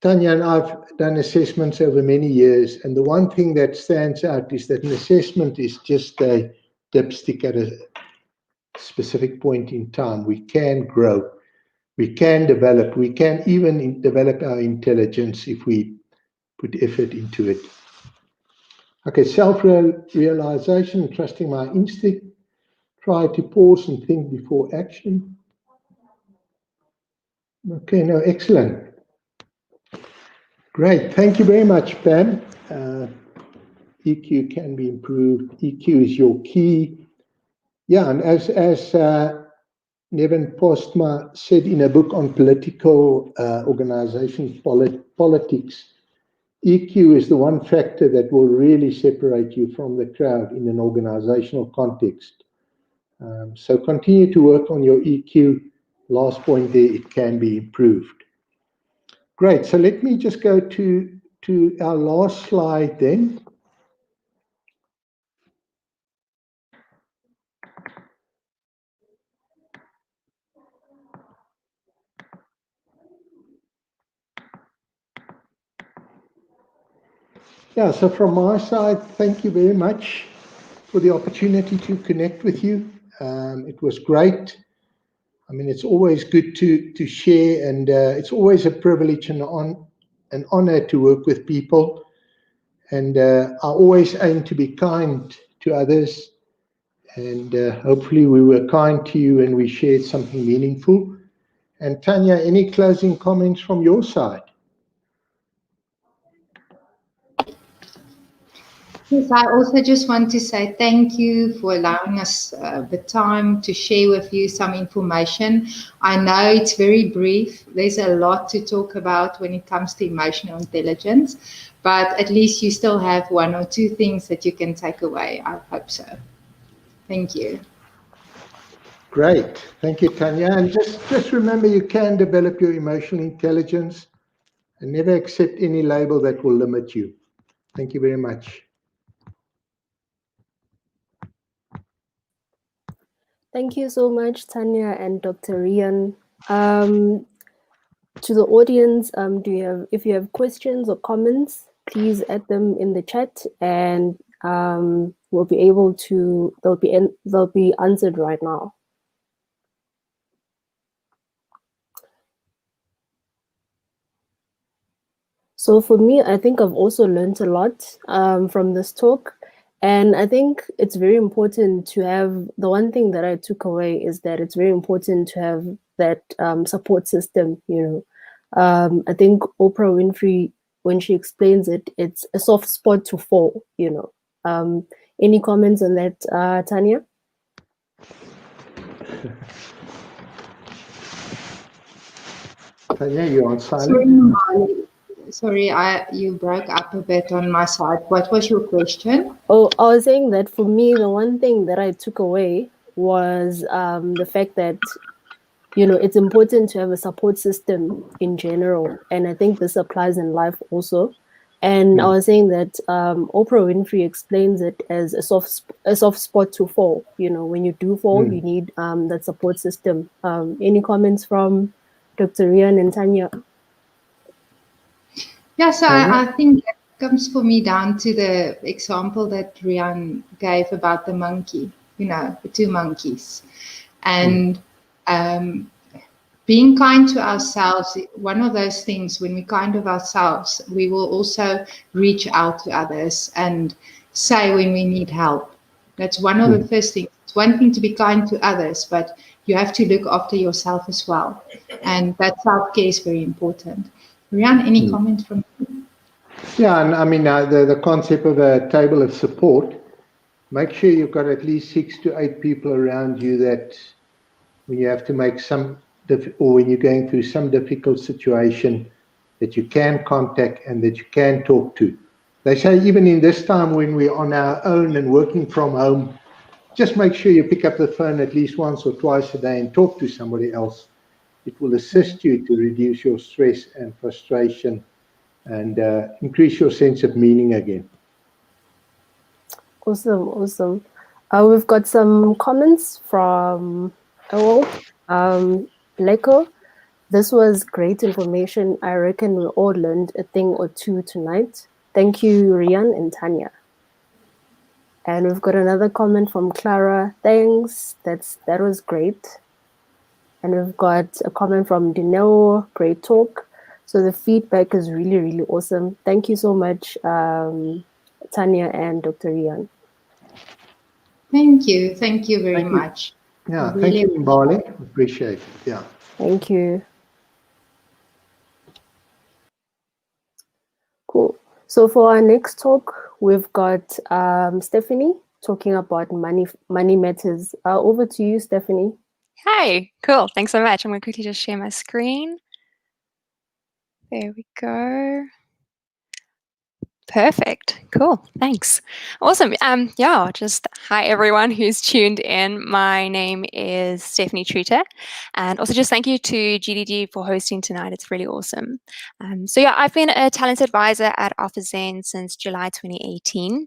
Tanya and I've done assessments over many years, and the one thing that stands out is that an assessment is just a dipstick at a specific point in time. We can grow, we can develop, we can even develop our intelligence if we put effort into it. Okay, self-realization, trusting my instinct, try to pause and think before action. Okay, no, excellent. Great, thank you very much, Pam. EQ can be improved. EQ is your key. Yeah, and as Nevin Postma said in a book on political organization politics, EQ is the one factor that will really separate you from the crowd in an organizational context. So continue to work on your EQ. Last point there, it can be improved. Great. So let me just go to our last slide then. Yeah, so from my side, thank you very much for the opportunity to connect with you. It was great. I mean, it's always good to share, and it's always a privilege and an honor to work with people. And I always aim to be kind to others. And hopefully we were kind to you and we shared something meaningful. And Tanya, any closing comments from your side? Yes, I also just want to say thank you for allowing us the time to share with you some information. I know it's very brief. There's a lot to talk about when it comes to emotional intelligence, but at least you still have one or two things that you can take away. I hope so. Thank you. Great. Thank you, Tanya. And just remember, you can develop your emotional intelligence and never accept any label that will limit you. Thank you very much. Thank you so much, Tanya and Dr. Rian. To the audience, if you have questions or comments, please add them in the chat, and we'll be able to. They'll be answered right now. So for me, I think I've also learned a lot from this talk. And I think it's very important to have, the one thing that I took away is that it's very important to have that support system, I think Oprah Winfrey, when she explains it, it's a soft spot to fall, Any comments on that, Tanya? Tanya, you're on silent. Sorry, you broke up a bit on my side. What was your question? Oh, I was saying that for me, the one thing that I took away was the fact that, it's important to have a support system in general. And I think this applies in life also. And I was saying that Oprah Winfrey explains it as a soft spot to fall. When you do fall, you need that support system. Any comments from Dr. Rian and Tanya? Yeah, so I think that comes for me down to the example that Rian gave about the monkey, the two monkeys. And being kind to ourselves, one of those things, when we're kind of ourselves, we will also reach out to others and say when we need help. That's one of the first things. It's one thing to be kind to others, but you have to look after yourself as well. And that self-care is very important. Rian, any comment from you? Yeah, and I mean, the concept of a table of support, make sure you've got at least 6 to 8 people around you that when you have to make or when you're going through some difficult situation, that you can contact and that you can talk to. They say even in this time when we're on our own and working from home, just make sure you pick up the phone at least once or twice a day and talk to somebody else. It will assist you to reduce your stress and frustration and increase your sense of meaning again. Awesome. We've got some comments from Ewald. Leko, this was great information. I reckon we all learned a thing or two tonight. Thank you, Rian and Tanya. And we've got another comment from Clara. Thanks. That was great. And we've got a comment from Dineo. Great talk. So the feedback is really, really awesome. Thank you so much, Tanya and Dr. Rian. Thank you very much. Yeah, thank you, Mbali. Appreciate it. Yeah. Thank you. Cool. So for our next talk, we've got Stephanie talking about money matters. Over to you, Stephanie. Hi, cool. Thanks so much. I'm going to quickly just share my screen. There we go. Perfect. Cool. Thanks. Awesome. Yeah, just hi everyone who's tuned in. My name is Stephanie Truter. And also just thank you to Gdg for hosting tonight. It's really awesome. So yeah, I've been a talent advisor at OfferZen since July 2018.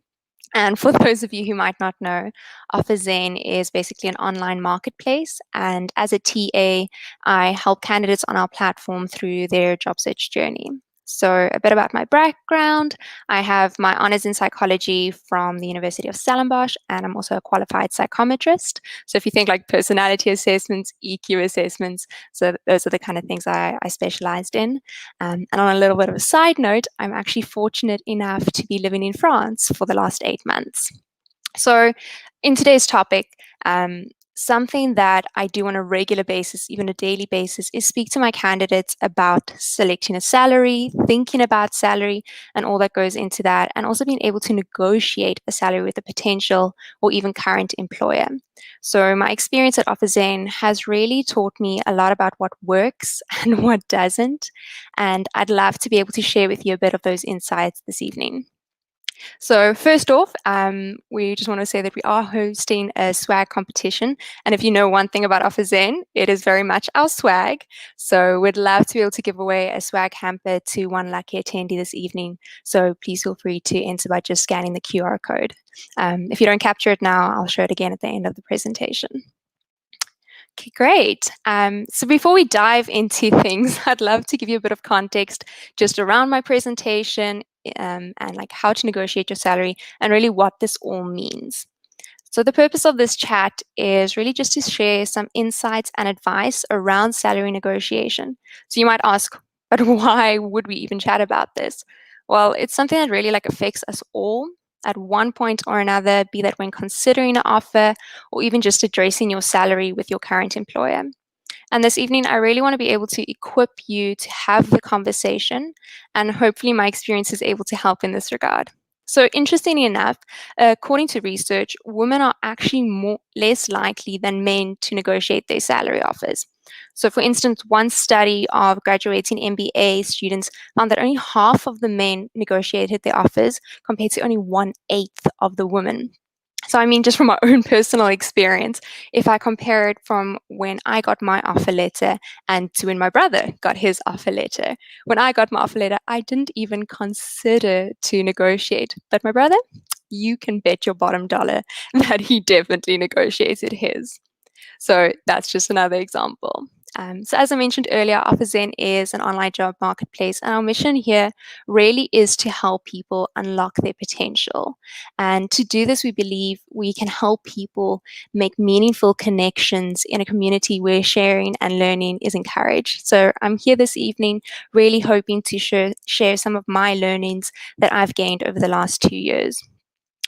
And for those of you who might not know, OfferZen is basically an online marketplace. And as a TA, I help candidates on our platform through their job search journey. So a bit about my background. I have my honors in psychology from the University of Stellenbosch, and I'm also a qualified psychometrist. So if you think like personality assessments, EQ assessments, so those are the kind of things I specialized in. And on a little bit of a side note, I'm actually fortunate enough to be living in France for the last 8 months. So in today's topic, something that I do on a regular basis, even a daily basis, is speak to my candidates about selecting a salary, thinking about salary, and all that goes into that, and also being able to negotiate a salary with a potential or even current employer. So my experience at OfferZen has really taught me a lot about what works and what doesn't, and I'd love to be able to share with you a bit of those insights this evening. So first off, we just want to say that we are hosting a swag competition. And if you know one thing about OfferZen, it is very much our swag. So we'd love to be able to give away a swag hamper to one lucky attendee this evening. So please feel free to enter by just scanning the QR code. If you don't capture it now, I'll show it again at the end of the presentation. Okay, great. So before we dive into things, I'd love to give you a bit of context just around my presentation and like how to negotiate your salary and really what this all means. So the purpose of this chat is really just to share some insights and advice around salary negotiation. So you might ask, but why would we even chat about this? Well, it's something that really like affects us all at one point or another, be that when considering an offer or even just addressing your salary with your current employer. And this evening, I really want to be able to equip you to have the conversation, and hopefully my experience is able to help in this regard. So interestingly enough, according to research, women are actually less likely than men to negotiate their salary offers. So for instance, one study of graduating MBA students found that only half of the men negotiated their offers compared to only 1/8 of the women. So I mean, just from my own personal experience, if I compare it from when I got my offer letter and to when my brother got his offer letter, when I got my offer letter, I didn't even consider to negotiate. But my brother, you can bet your bottom dollar that he definitely negotiated his. So that's just another example. So as I mentioned earlier, OfferZen is an online job marketplace, and our mission here really is to help people unlock their potential. And to do this, we believe we can help people make meaningful connections in a community where sharing and learning is encouraged. So I'm here this evening really hoping to share some of my learnings that I've gained over the last 2 years.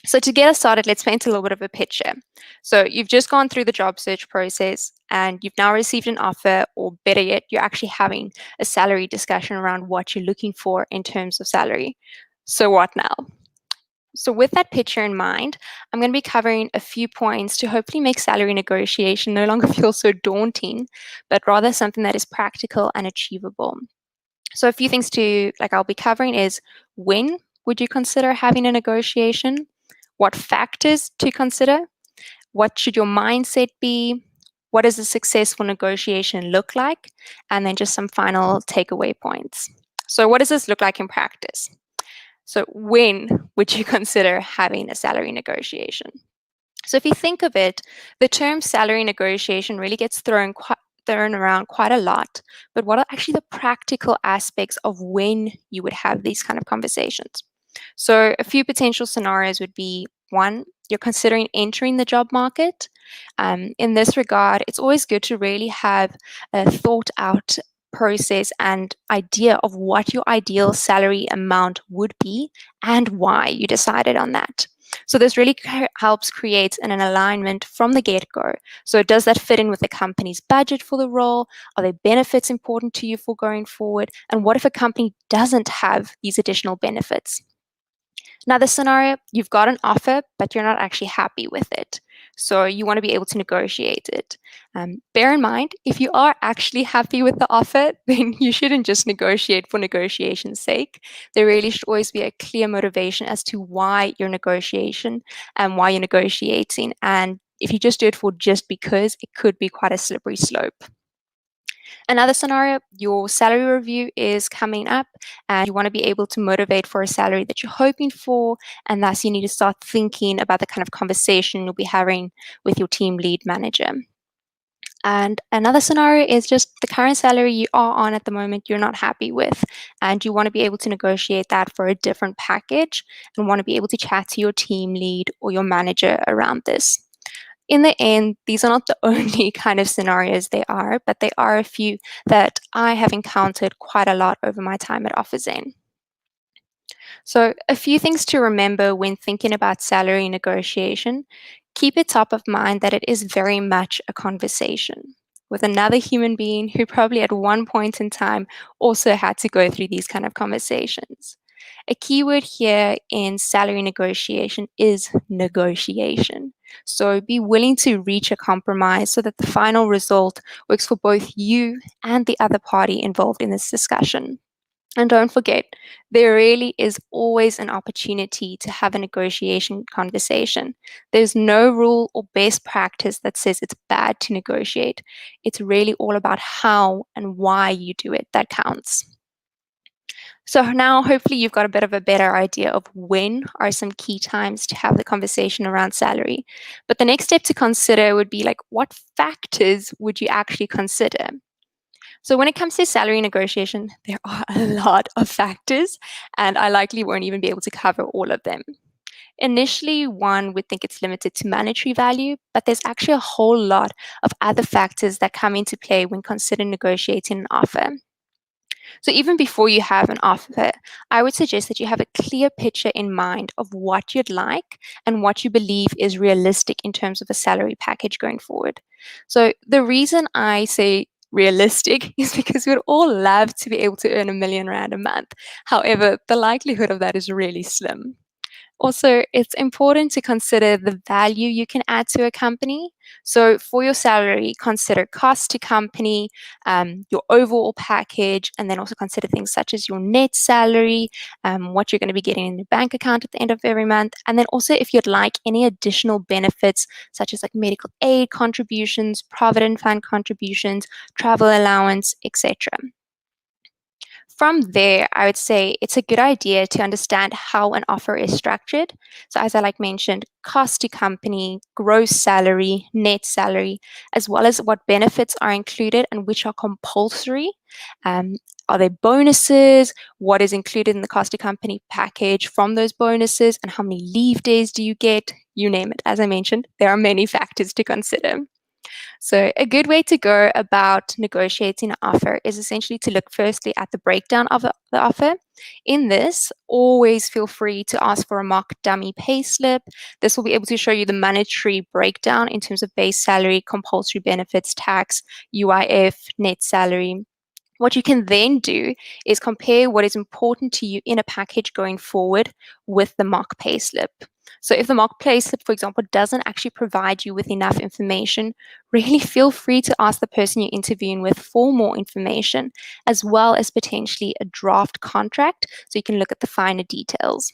So to get us started, let's paint a little bit of a picture. So you've just gone through the job search process and you've now received an offer, or better yet, you're actually having a salary discussion around what you're looking for in terms of salary. So what now? So with that picture in mind, I'm going to be covering a few points to hopefully make salary negotiation no longer feel so daunting, but rather something that is practical and achievable. So a few things I'll be covering is, when would you consider having a negotiation? What factors to consider? What should your mindset be? What does a successful negotiation look like? And then just some final takeaway points. So what does this look like in practice? So when would you consider having a salary negotiation? So if you think of it, the term salary negotiation really gets thrown around quite a lot, but what are actually the practical aspects of when you would have these kind of conversations? So a few potential scenarios would be, one, you're considering entering the job market. In this regard, it's always good to really have a thought out process and idea of what your ideal salary amount would be and why you decided on that. So this really helps create an alignment from the get-go. So does that fit in with the company's budget for the role? Are there benefits important to you for going forward? And what if a company doesn't have these additional benefits? Another scenario, you've got an offer, but you're not actually happy with it. So you want to be able to negotiate it. Bear in mind, if you are actually happy with the offer, then you shouldn't just negotiate for negotiation's sake. There really should always be a clear motivation as to why you're negotiating. And if you just do it for just because, it could be quite a slippery slope. Another scenario, your salary review is coming up and you want to be able to motivate for a salary that you're hoping for, and thus you need to start thinking about the kind of conversation you'll be having with your team lead manager. And another scenario is just the current salary you are on at the moment you're not happy with, and you want to be able to negotiate that for a different package and want to be able to chat to your team lead or your manager around this. In the end, these are not the only kind of scenarios there are, but they are a few that I have encountered quite a lot over my time at OfferZen. So a few things to remember when thinking about salary negotiation. Keep it top of mind that it is very much a conversation with another human being who probably at one point in time also had to go through these kind of conversations. A keyword here in salary negotiation is negotiation. So be willing to reach a compromise so that the final result works for both you and the other party involved in this discussion. And don't forget, there really is always an opportunity to have a negotiation conversation. There's no rule or best practice that says it's bad to negotiate. It's really all about how and why you do it that counts. So now hopefully you've got a bit of a better idea of when are some key times to have the conversation around salary. But the next step to consider would be like, what factors would you actually consider? So when it comes to salary negotiation, there are a lot of factors, and I likely won't even be able to cover all of them. Initially, one would think it's limited to monetary value, but there's actually a whole lot of other factors that come into play when considering negotiating an offer. So even before you have an offer, I would suggest that you have a clear picture in mind of what you'd like and what you believe is realistic in terms of a salary package going forward. So the reason I say realistic is because we'd all love to be able to earn R1 million a month. However, the likelihood of that is really slim. Also, it's important to consider the value you can add to a company. So for your salary, consider cost to company, your overall package, and then also consider things such as your net salary, what you're going to be getting in your bank account at the end of every month, and then also if you'd like any additional benefits such as like medical aid contributions, provident fund contributions, travel allowance, etc. From there, I would say it's a good idea to understand how an offer is structured. So as I mentioned, cost to company, gross salary, net salary, as well as what benefits are included and which are compulsory. Are there bonuses? What is included in the cost to company package from those bonuses? And how many leave days do you get? You name it. As I mentioned, there are many factors to consider. So a good way to go about negotiating an offer is essentially to look firstly at the breakdown of the offer. In this, always feel free to ask for a mock dummy payslip. This will be able to show you the monetary breakdown in terms of base salary, compulsory benefits, tax, UIF, net salary. What you can then do is compare what is important to you in a package going forward with the mock payslip. So if the mock payslip, for example, doesn't actually provide you with enough information, really feel free to ask the person you're interviewing with for more information, as well as potentially a draft contract so you can look at the finer details.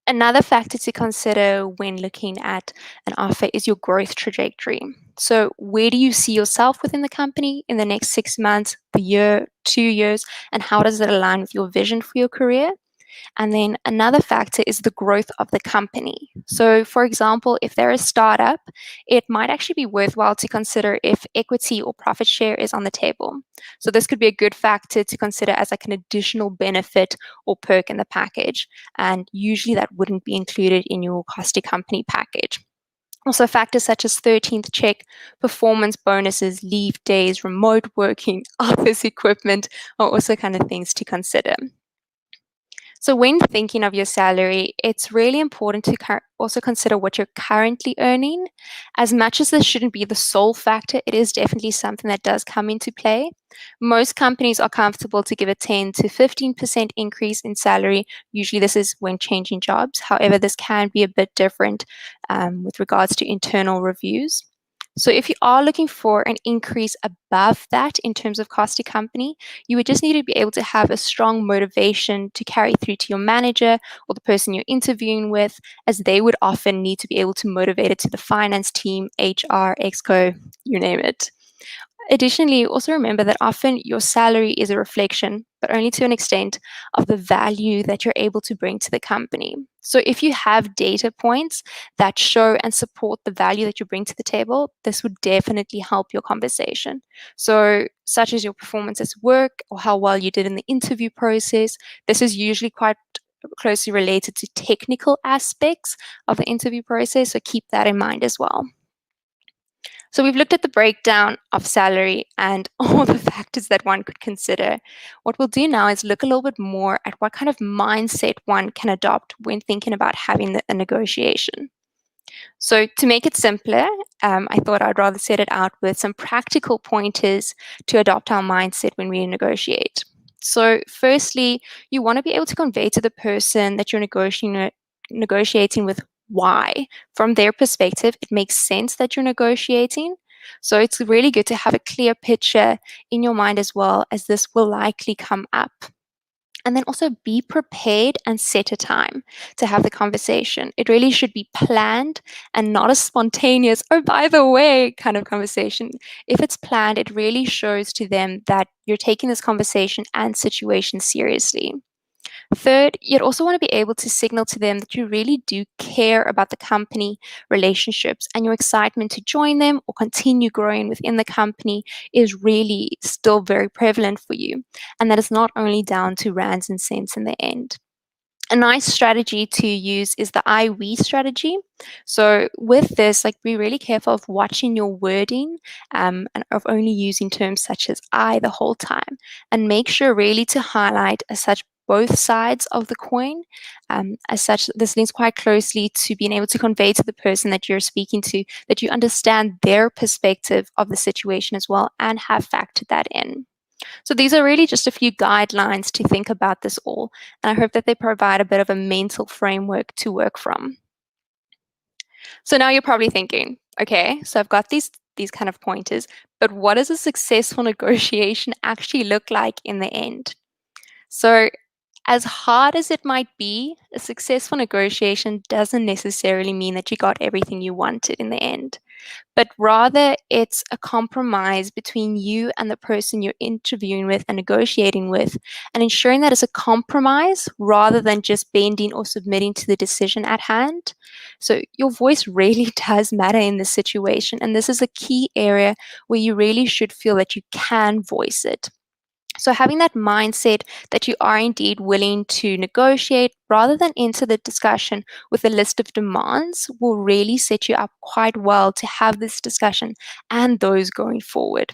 Another factor to consider when looking at an offer is your growth trajectory. So where do you see yourself within the company in the next 6 months, a year, 2 years, and how does it align with your vision for your career? And then another factor is the growth of the company. So for example, if they're a startup, it might actually be worthwhile to consider if equity or profit share is on the table. So this could be a good factor to consider as like an additional benefit or perk in the package. And usually that wouldn't be included in your cost to company package. Also, factors such as 13th check, performance bonuses, leave days, remote working, office equipment are also kind of things to consider. So when thinking of your salary, it's really important to also consider what you're currently earning. As much as this shouldn't be the sole factor, it is definitely something that does come into play. Most companies are comfortable to give a 10 to 15% increase in salary. Usually this is when changing jobs. However, this can be a bit different with regards to internal reviews. So if you are looking for an increase above that in terms of cost to company, you would just need to be able to have a strong motivation to carry through to your manager or the person you're interviewing with, as they would often need to be able to motivate it to the finance team, HR, exco, you name it. Additionally, also remember that often your salary is a reflection, but only to an extent, of the value that you're able to bring to the company. So if you have data points that show and support the value that you bring to the table, this would definitely help your conversation. So such as your performance at work or how well you did in the interview process, this is usually quite closely related to technical aspects of the interview process, so keep that in mind as well. So we've looked at the breakdown of salary and all the factors that one could consider. What we'll do now is look a little bit more at what kind of mindset one can adopt when thinking about having a negotiation. So to make it simpler, I thought I'd rather set it out with some practical pointers to adopt our mindset when we negotiate. So firstly, you want to be able to convey to the person that you're negotiating with why. From their perspective, it makes sense that you're negotiating. So it's really good to have a clear picture in your mind as well, as this will likely come up. And then also be prepared and set a time to have the conversation. It really should be planned and not a spontaneous, oh, by the way, kind of conversation. If it's planned, it really shows to them that you're taking this conversation and situation seriously. Third, you'd also want to be able to signal to them that you really do care about the company relationships, and your excitement to join them or continue growing within the company is really still very prevalent for you. And that is not only down to rands and cents in the end. A nice strategy to use is the I-we strategy. So with this, be really careful of watching your wording and of only using terms such as I the whole time, and make sure really to highlight as such both sides of the coin. As such, this links quite closely to being able to convey to the person that you're speaking to that you understand their perspective of the situation as well and have factored that in. So these are really just a few guidelines to think about this all, and I hope that they provide a bit of a mental framework to work from. So now you're probably thinking, okay, so I've got these kind of pointers, but what does a successful negotiation actually look like in the end? So as hard as it might be, a successful negotiation doesn't necessarily mean that you got everything you wanted in the end, but rather it's a compromise between you and the person you're interviewing with and negotiating with, and ensuring that it's a compromise rather than just bending or submitting to the decision at hand. So your voice really does matter in this situation, and this is a key area where you really should feel that you can voice it. So having that mindset that you are indeed willing to negotiate rather than enter the discussion with a list of demands will really set you up quite well to have this discussion and those going forward.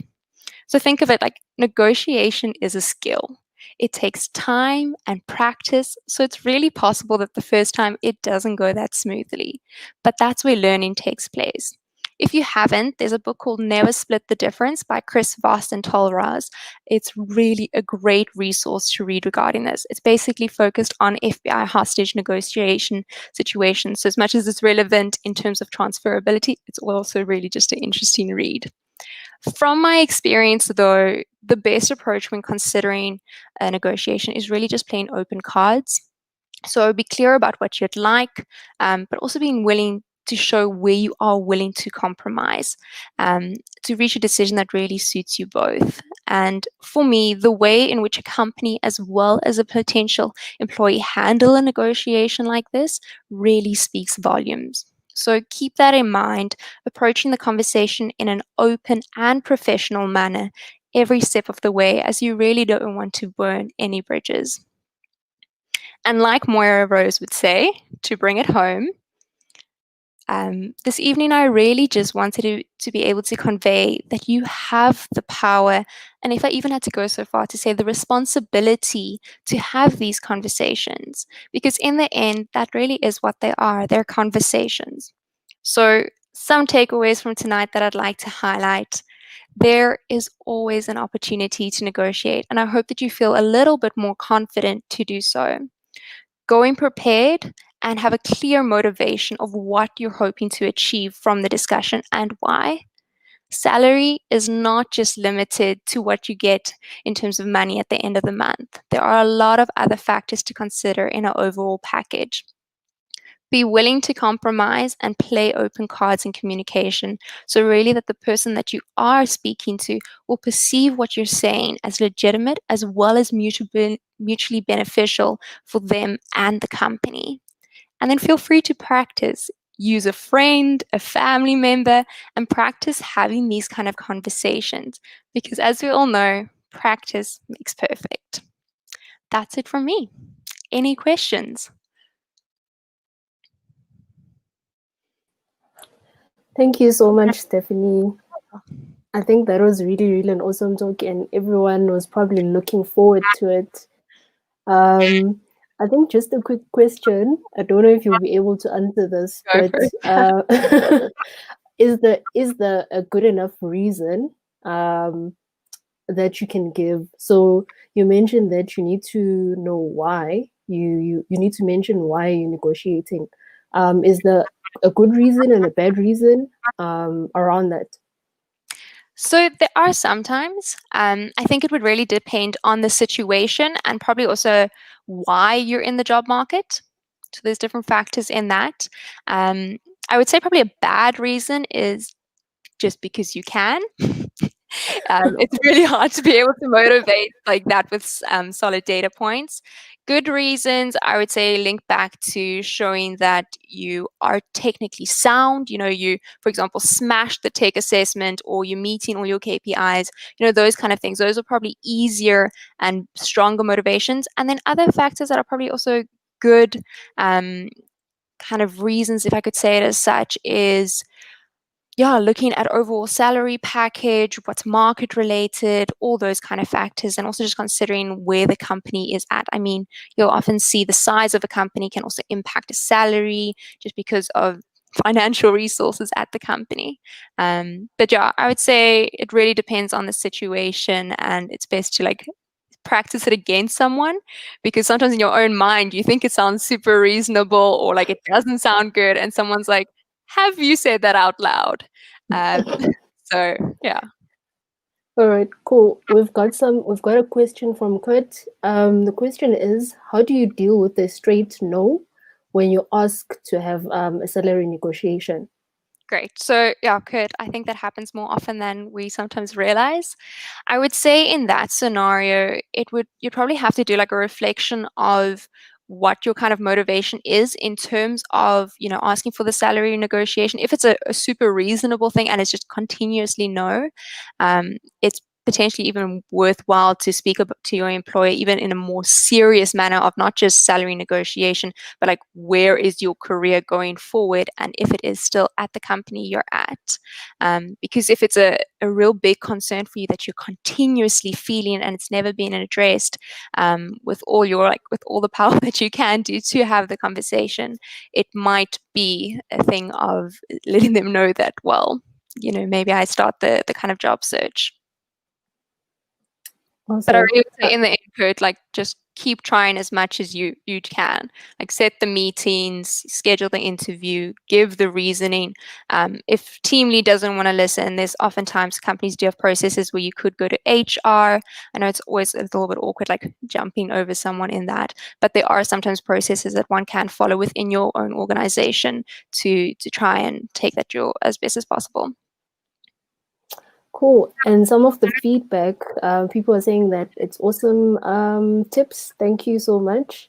So think of it like negotiation is a skill. It takes time and practice, so it's really possible that the first time it doesn't go that smoothly, but that's where learning takes place. If you haven't, there's a book called Never Split the Difference by Chris Voss and Tolraz. It's really a great resource to read regarding this. It's basically focused on FBI hostage negotiation situations. So as much as it's relevant in terms of transferability, it's also really just an interesting read. From my experience, though, the best approach when considering a negotiation is really just playing open cards. So be clear about what you'd like, but also being willing to show where you are willing to compromise to reach a decision that really suits you both. And for me, the way in which a company as well as a potential employee handle a negotiation like this really speaks volumes. So keep that in mind, approaching the conversation in an open and professional manner every step of the way, as you really don't want to burn any bridges. And like Moira Rose would say, to bring it home, This evening, I really just wanted to be able to convey that you have the power, and if I even had to go so far to say the responsibility to have these conversations, because in the end, that really is what they are. They're conversations. So some takeaways from tonight that I'd like to highlight. There is always an opportunity to negotiate, and I hope that you feel a little bit more confident to do so. Going prepared and have a clear motivation of what you're hoping to achieve from the discussion and why. Salary is not just limited to what you get in terms of money at the end of the month. There are a lot of other factors to consider in an overall package. Be willing to compromise and play open cards in communication. So really that the person that you are speaking to will perceive what you're saying as legitimate as well as mutually beneficial for them and the company. And then feel free to practice. Use a friend, a family member, and practice having these kind of conversations. Because as we all know, practice makes perfect. That's it from me. Any questions? Thank you so much, Stephanie. I think that was really, really an awesome talk, and everyone was probably looking forward to it. I think just a quick question. I don't know if you'll be able to answer this, Go but for it. is the a good enough reason that you can give? So you mentioned that you need to know why you need to mention why you're negotiating. Is there a good reason and a bad reason around that? So there are sometimes. I think it would really depend on the situation and probably also why you're in the job market. So there's different factors in that. I would say probably a bad reason is just because you can. It's really hard to be able to motivate like that with solid data points. Good reasons, I would say, link back to showing that you are technically sound. You know, you, for example, smashed the tech assessment or you're meeting all your KPIs, you know, those kind of things. Those are probably easier and stronger motivations. And then other factors that are probably also good kind of reasons, if I could say it as such, is looking at overall salary package, what's market related, all those kind of factors, and also just considering where the company is at. I mean, you'll often see the size of a company can also impact a salary just because of financial resources at the company. But yeah, I would say it really depends on the situation, and it's best to like practice it against someone, because sometimes in your own mind you think it sounds super reasonable or like it doesn't sound good, and someone's like, have you said that out loud? So yeah. All right, cool. We've got a question from Kurt. The question is, how do you deal with a straight no when you ask to have a salary negotiation? Great. So yeah, Kurt, I think that happens more often than we sometimes realize. I would say in that scenario, you'd probably have to do like a reflection of what your kind of motivation is in terms of, you know, asking for the salary negotiation. If it's a super reasonable thing and it's just continuously no, it's potentially even worthwhile to speak up to your employer even in a more serious manner of not just salary negotiation, but like where is your career going forward, and if it is still at the company you're at. Because if it's a real big concern for you that you're continuously feeling and it's never been addressed, with all the power that you can do to have the conversation, it might be a thing of letting them know that, well, you know, maybe I start the kind of job search. Awesome. But I really would say in the input, like just keep trying as much as you can. Like set the meetings, schedule the interview, give the reasoning. If team lead doesn't want to listen, there's oftentimes companies do have processes where you could go to HR. I know it's always a little bit awkward, like jumping over someone in that, but there are sometimes processes that one can follow within your own organization to try and take that as best as possible. Cool. And some of the feedback, people are saying that it's awesome tips. Thank you so much.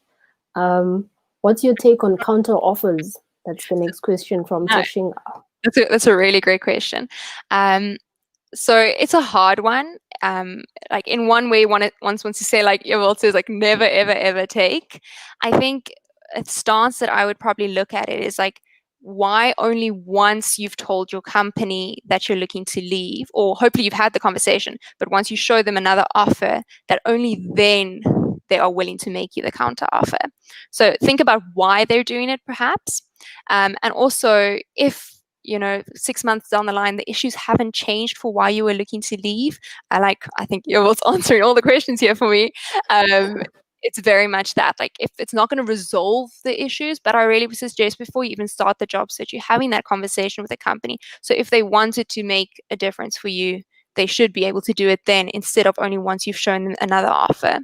What's your take on counter offers? That's the next question from Tashing. That's a really great question. So it's a hard one. Like in one way, one wants to say like Evalta is like never ever ever take. I think a stance that I would probably look at it is like, why only once you've told your company that you're looking to leave, or hopefully you've had the conversation, but once you show them another offer, that only then they are willing to make you the counter offer. So think about why they're doing it, perhaps. And also, if 6 months down the line, the issues haven't changed for why you were looking to leave. I think you're answering all the questions here for me. It's very much that, like, if it's not going to resolve the issues, but I really would suggest before you even start the job search, you're having that conversation with the company. So if they wanted to make a difference for you, they should be able to do it then, instead of only once you've shown them another offer.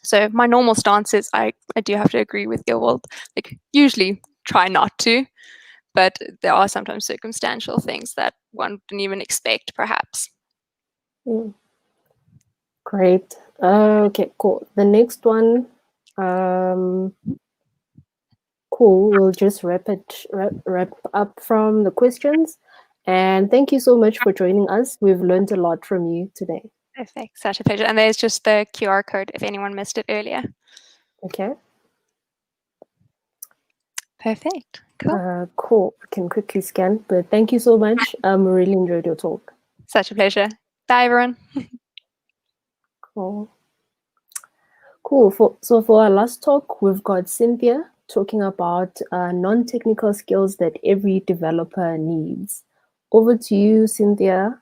So my normal stance is I do have to agree with Gilwald. Like, usually try not to, but there are sometimes circumstantial things that one didn't even expect, perhaps. Great. Okay, cool. The next one, cool. We'll just wrap up from the questions. And thank you so much for joining us. We've learned a lot from you today. Perfect. Such a pleasure. And there's just the QR code if anyone missed it earlier. Okay. Perfect. Cool. Cool. I can quickly scan, but thank you so much. We really enjoyed your talk. Such a pleasure. Bye, everyone. Cool. Cool. So for our last talk, we've got Cynthia talking about non-technical skills that every developer needs. Over to you, Cynthia.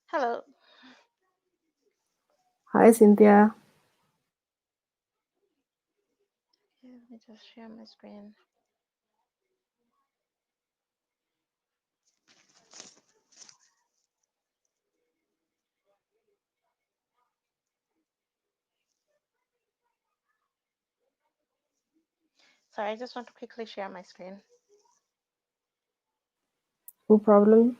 Hello. Hi, Cynthia. Let me just share my screen. Sorry, I just want to quickly share my screen. No problem.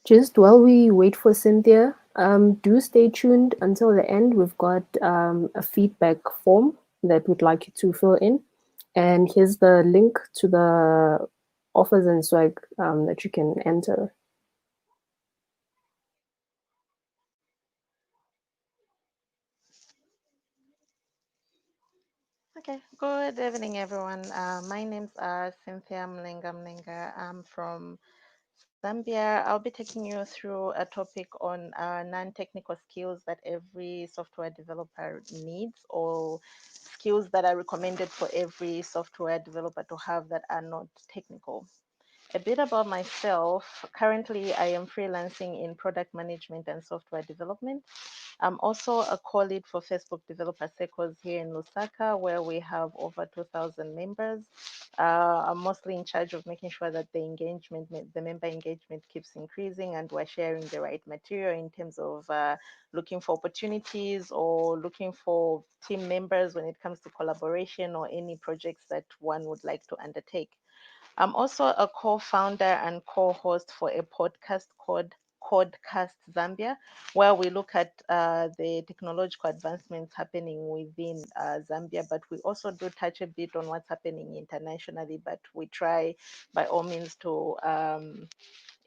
Just while we wait for Cynthia, do stay tuned until the end. We've got a feedback form that we'd like you to fill in. And here's the link to the offers and swag that you can enter. Okay, good evening, everyone. My name's Cynthia Mlenga. I'm from Zambia. I'll be taking you through a topic on non-technical skills that every software developer needs, or skills that are recommended for every software developer to have that are not technical. A bit about myself. Currently, I am freelancing in product management and software development. I'm also a co-lead for Facebook Developer Circles here in Lusaka, where we have over 2,000 members. I'm mostly in charge of making sure that the member engagement keeps increasing, and we're sharing the right material in terms of looking for opportunities or looking for team members when it comes to collaboration or any projects that one would like to undertake. I'm also a co-founder and co-host for a podcast called Codecast Zambia, where we look at the technological advancements happening within Zambia, but we also do touch a bit on what's happening internationally, but we try by all means to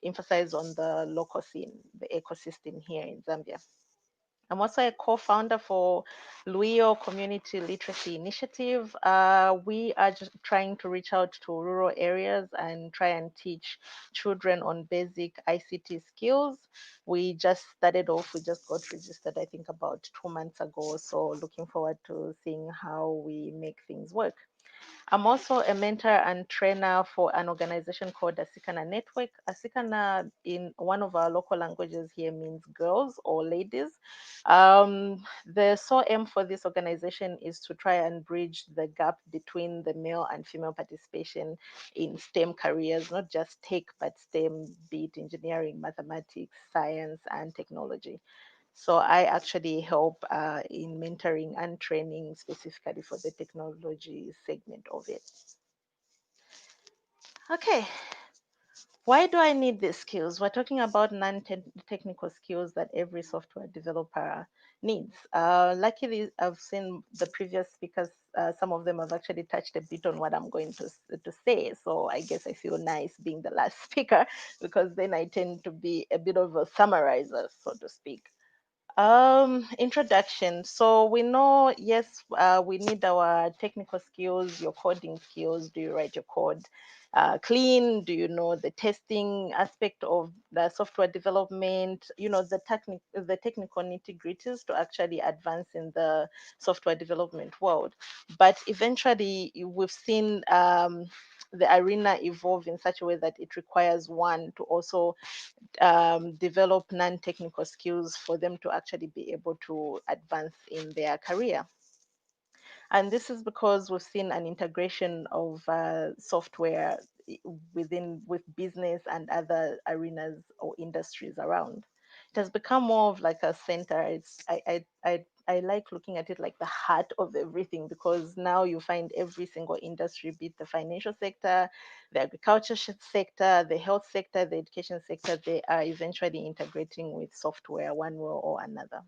emphasize on the local scene, the ecosystem here in Zambia. I'm also a co-founder for Luio Community Literacy Initiative. We are just trying to reach out to rural areas and try and teach children on basic ICT skills. We just started off, we just got registered, I think about 2 months ago. So looking forward to seeing how we make things work. I'm also a mentor and trainer for an organization called Asikana Network. Asikana in one of our local languages here means girls or ladies. The sole aim for this organization is to try and bridge the gap between the male and female participation in STEM careers, not just tech, but STEM, be it engineering, mathematics, science, and technology. So I actually help in mentoring and training specifically for the technology segment of it. Okay, why do I need these skills? We're talking about non-technical skills that every software developer needs. Luckily, I've seen the previous speakers, some of them have actually touched a bit on what I'm going to say. So I guess I feel nice being the last speaker, because then I tend to be a bit of a summarizer, so to speak. Introduction. So we know, yes, we need our technical skills, your coding skills. Do you write your code clean? Do you know the testing aspect of the software development? You know, the technical nitty-gritties to actually advance in the software development world. But eventually, we've seen the arena evolve in such a way that it requires one to also develop non-technical skills for them to actually be able to advance in their career. And this is because we've seen an integration of software with business and other arenas or industries around. It has become more of like a center. I like looking at it like the heart of everything, because now you find every single industry, be it the financial sector, the agriculture sector, the health sector, the education sector, they are eventually integrating with software one way or another.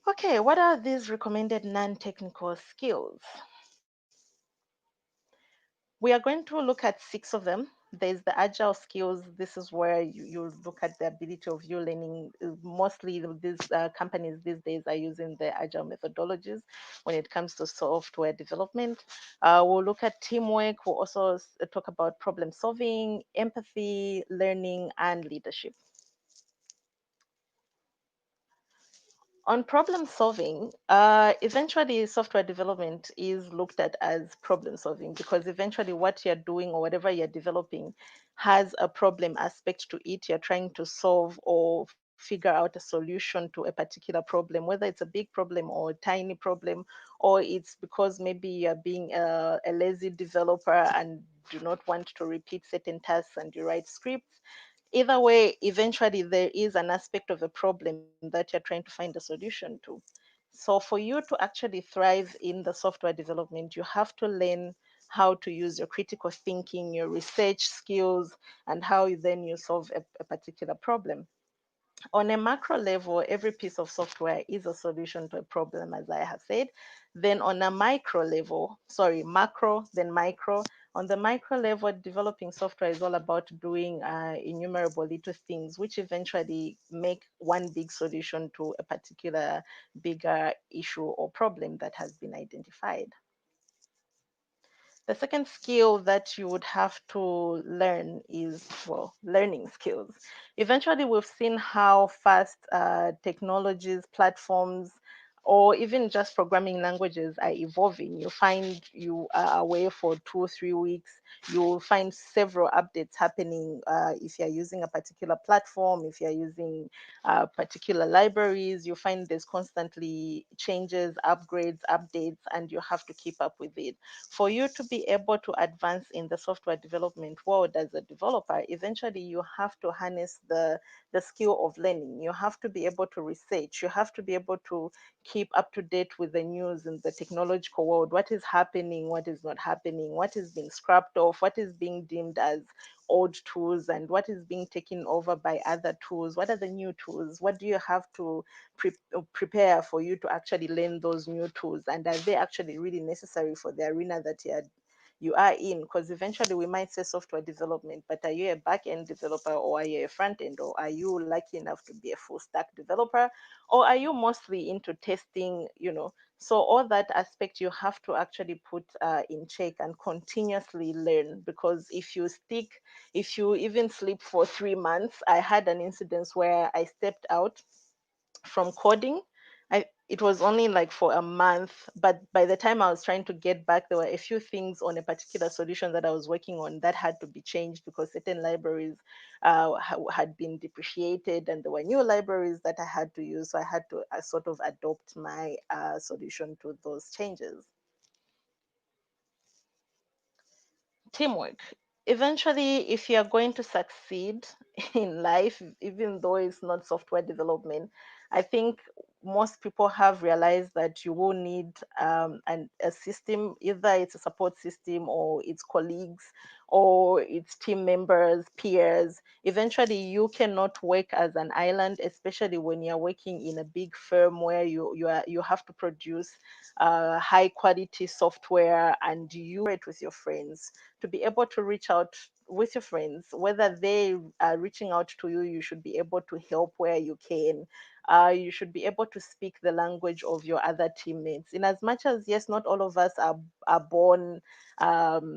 Okay, what are these recommended non-technical skills? We are going to look at 6 of them. There's the Agile Skills. This is where you look at the ability of you learning. Mostly these companies these days are using the Agile methodologies when it comes to software development. We'll look at teamwork. We'll also talk about problem solving, empathy, learning, and leadership. On problem solving, eventually software development is looked at as problem solving, because eventually what you're doing or whatever you're developing has a problem aspect to it. You're trying to solve or figure out a solution to a particular problem, whether it's a big problem or a tiny problem, or it's because maybe you're being a lazy developer and do not want to repeat certain tasks and you write scripts. Either way, eventually there is an aspect of a problem that you're trying to find a solution to. So for you to actually thrive in the software development, you have to learn how to use your critical thinking, your research skills, and how then you solve a particular problem. On a macro level, every piece of software is a solution to a problem, as I have said. Then on a micro level, sorry, macro, then micro. On the micro level, developing software is all about doing innumerable little things, which eventually make one big solution to a particular bigger issue or problem that has been identified. The second skill that you would have to learn is, well, learning skills. Eventually, we've seen how fast technologies, platforms, or even just programming languages are evolving. You find you are away for 2 or 3 weeks. You'll find several updates happening if you're using a particular platform, if you're using particular libraries. You find there's constantly changes, upgrades, updates, and you have to keep up with it. For you to be able to advance in the software development world as a developer, eventually you have to harness the skill of learning. You have to be able to research. You have to be able to keep up to date with the news in the technological world. What is happening? What is not happening? What is being scrapped off? What is being deemed as old tools, and what is being taken over by other tools? What are the new tools? What do you have to prepare for you to actually learn those new tools, and are they actually really necessary for the arena that you are in? Because eventually we might say software development, but are you a back-end developer, or are you a front-end, or are you lucky enough to be a full-stack developer, or are you mostly into testing? So all that aspect you have to actually put in check and continuously learn, because if you even sleep for 3 months. I had an incident where I stepped out from coding. It was only like for a month, but by the time I was trying to get back, there were a few things on a particular solution that I was working on that had to be changed, because certain libraries had been depreciated, and there were new libraries that I had to use. So I had to sort of adopt my solution to those changes. Teamwork. Eventually, if you're going to succeed in life, even though it's not software development, I think most people have realized that you will need a system, either it's a support system or it's colleagues or it's team members, peers. Eventually, you cannot work as an island, especially when you're working in a big firm where you have to produce high quality software, and you it with your friends. To be able to reach out with your friends, whether they are reaching out to you, you should be able to help where you can. You should be able to speak the language of your other teammates. In as much as, yes, not all of us are born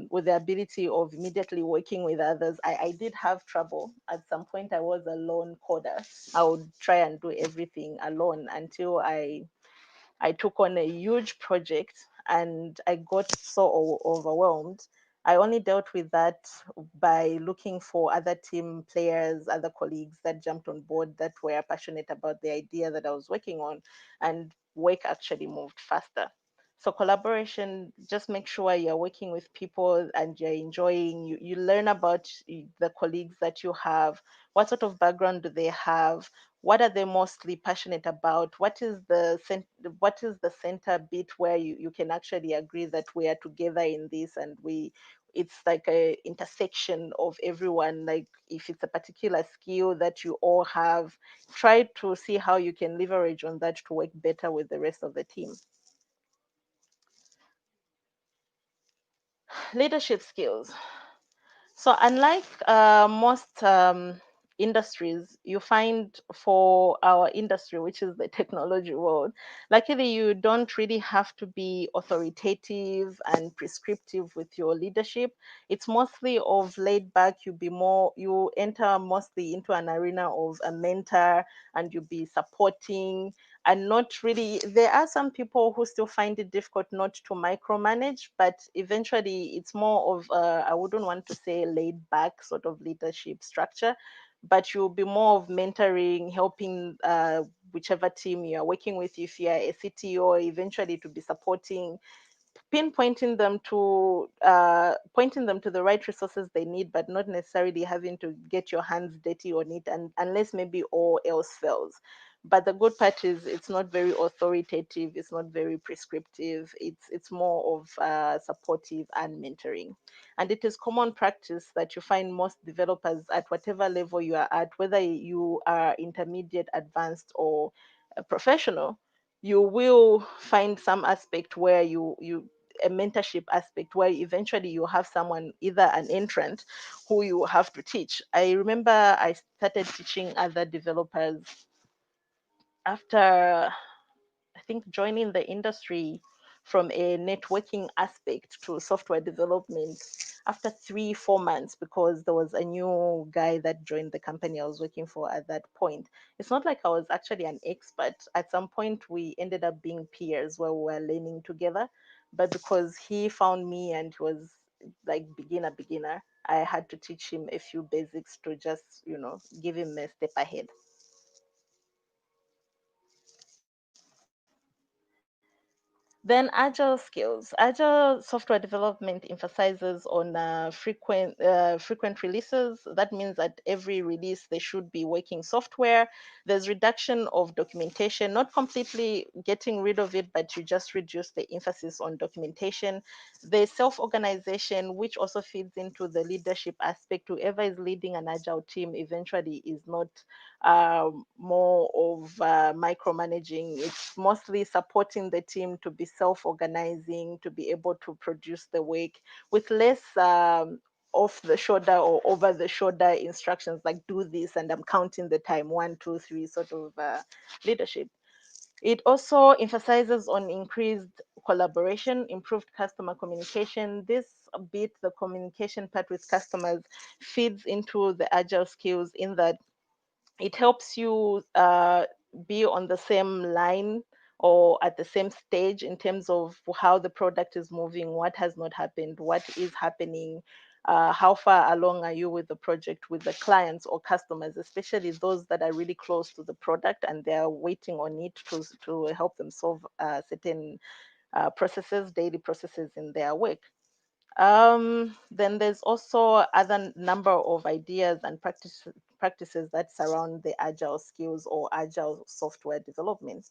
with the ability of immediately working with others. I did have trouble. At some point, I was a lone coder. I would try and do everything alone until I took on a huge project and I got so overwhelmed. I only dealt with that by looking for other team players, other colleagues that jumped on board, that were passionate about the idea that I was working on, and work actually moved faster. So collaboration, just make sure you're working with people and you're enjoying, you learn about the colleagues that you have, what sort of background do they have, what are they mostly passionate about, what is the center bit where you can actually agree that we are together in this, and it's like a intersection of everyone. Like if it's a particular skill that you all have, try to see how you can leverage on that to work better with the rest of the team. Leadership skills. So unlike most industries, you find for our industry, which is the technology world, luckily you don't really have to be authoritative and prescriptive with your leadership. It's mostly of laid back. You enter mostly into an arena of a mentor, and you'll be supporting and not really. There are some people who still find it difficult not to micromanage, but eventually it's more of I wouldn't want to say laid back sort of leadership structure, but you'll be more of mentoring, helping whichever team you are working with. If you are a CTO, eventually to be supporting, pinpointing them to pointing them to the right resources they need, but not necessarily having to get your hands dirty on it, and unless maybe all else fails. But the good part is it's not very authoritative, it's not very prescriptive, it's more of supportive and mentoring. And it is common practice that you find most developers at whatever level you are at, whether you are intermediate, advanced, or a professional, you will find some aspect where a mentorship aspect where eventually you have someone, either an entrant who you have to teach. I remember I started teaching other developers after, I think, joining the industry from a networking aspect to software development after 3-4 months, because there was a new guy that joined the company I was working for at that point. It's not like I was actually an expert. At some point, we ended up being peers where we were learning together. But because he found me and he was like beginner, I had to teach him a few basics to just, give him a step ahead. Then agile skills. Agile software development emphasizes on frequent releases. That means that every release they should be working software. There's reduction of documentation, not completely getting rid of it, but you just reduce the emphasis on documentation. There's self-organization, which also feeds into the leadership aspect. Whoever is leading an agile team eventually is not more of micromanaging. It's mostly supporting the team to be self-organizing, to be able to produce the work with less off the shoulder or over the shoulder instructions, like do this and I'm counting the time, 1, 2, 3 sort of leadership. It also emphasizes on increased collaboration, improved customer communication. This bit, the communication part with customers, feeds into the agile skills in that it helps you be on the same line or at the same stage in terms of how the product is moving, what has not happened, what is happening, how far along are you with the project with the clients or customers, especially those that are really close to the product and they're waiting on it to help them solve certain processes, daily processes in their work. Then there's also other number of ideas and practices that surround the agile skills or agile software development.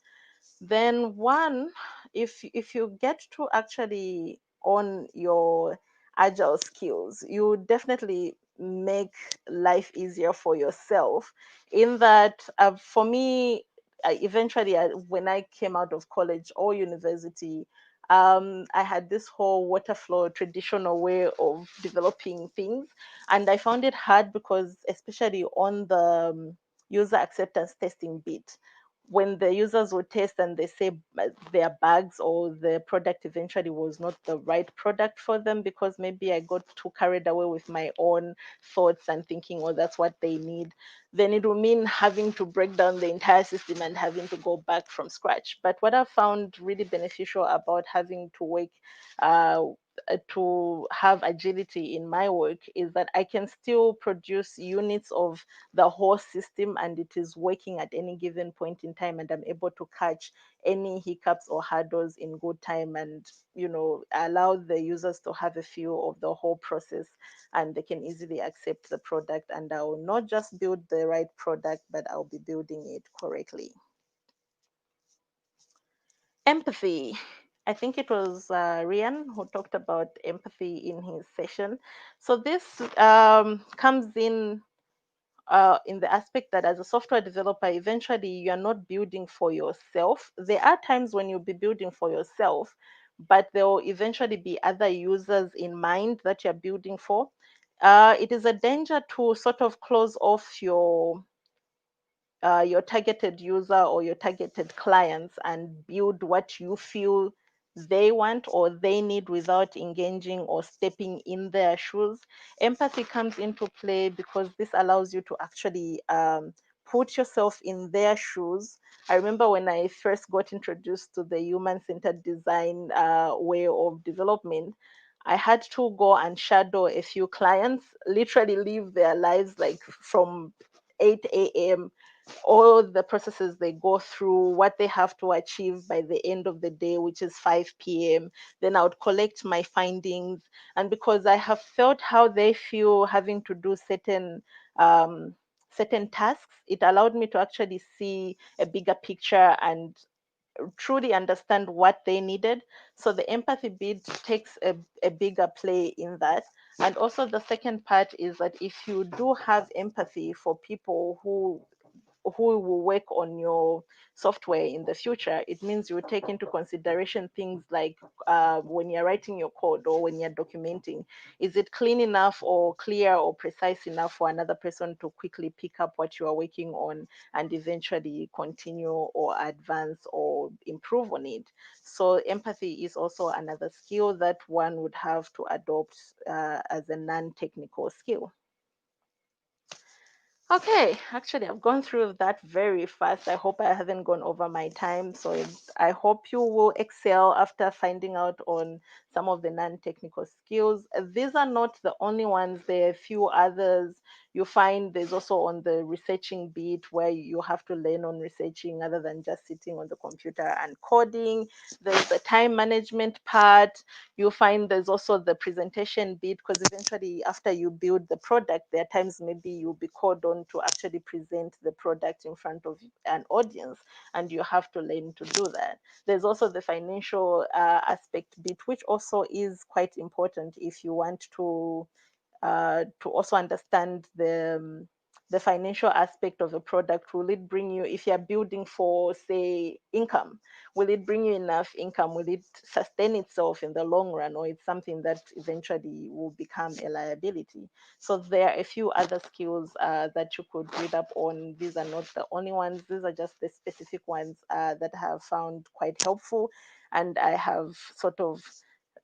then one, if you get to actually own your agile skills, you definitely make life easier for yourself. In that, for me, eventually, when I came out of college or university, I had this whole water flow traditional way of developing things, and I found it hard because, especially on the user acceptance testing bit, when the users would test and they say their bags or the product eventually was not the right product for them, because maybe I got too carried away with my own thoughts and thinking, oh, that's what they need, then it will mean having to break down the entire system and having to go back from scratch. But what I found really beneficial about having to work to have agility in my work is that I can still produce units of the whole system, and it is working at any given point in time, and I'm able to catch any hiccups or hurdles in good time, and allow the users to have a feel of the whole process, and they can easily accept the product, and I will not just build the right product, but I'll be building it correctly. Empathy. I think it was Rian who talked about empathy in his session. So this comes in the aspect that as a software developer, eventually you're not building for yourself. There are times when you'll be building for yourself, but there will eventually be other users in mind that you're building for. It is a danger to sort of close off your targeted user or your targeted clients and build what you feel they want or they need without engaging or stepping in their shoes. Empathy comes into play because this allows you to actually put yourself in their shoes. I remember when I first got introduced to the human-centered design way of development, I had to go and shadow a few clients, literally live their lives like from 8 a.m., all the processes they go through, what they have to achieve by the end of the day, which is 5 p.m. Then I would collect my findings. And because I have felt how they feel having to do certain tasks, it allowed me to actually see a bigger picture and truly understand what they needed. So the empathy bit takes a bigger play in that. And also the second part is that if you do have empathy for people who will work on your software in the future, it means you take into consideration things like when you're writing your code or when you're documenting, is it clean enough or clear or precise enough for another person to quickly pick up what you are working on and eventually continue or advance or improve on it. So empathy is also another skill that one would have to adopt as a non-technical skill. Okay, actually, I've gone through that very fast. I hope I haven't gone over my time. So I hope you will excel after finding out on some of the non-technical skills. These are not the only ones. There are a few others. You find there's also on the researching bit where you have to learn on researching other than just sitting on the computer and coding. There's the time management part. You find there's also the presentation bit, because eventually after you build the product, there are times maybe you'll be called on to actually present the product in front of an audience, and you have to learn to do that. There's also the financial aspect bit, which also is quite important if you want to also understand the financial aspect of a product. Will it bring you, if you're building for, say, income, will it bring you enough income? Will it sustain itself in the long run, or it's something that eventually will become a liability? So there are a few other skills that you could read up on. These are not the only ones. These are just the specific ones that I have found quite helpful, and I have sort of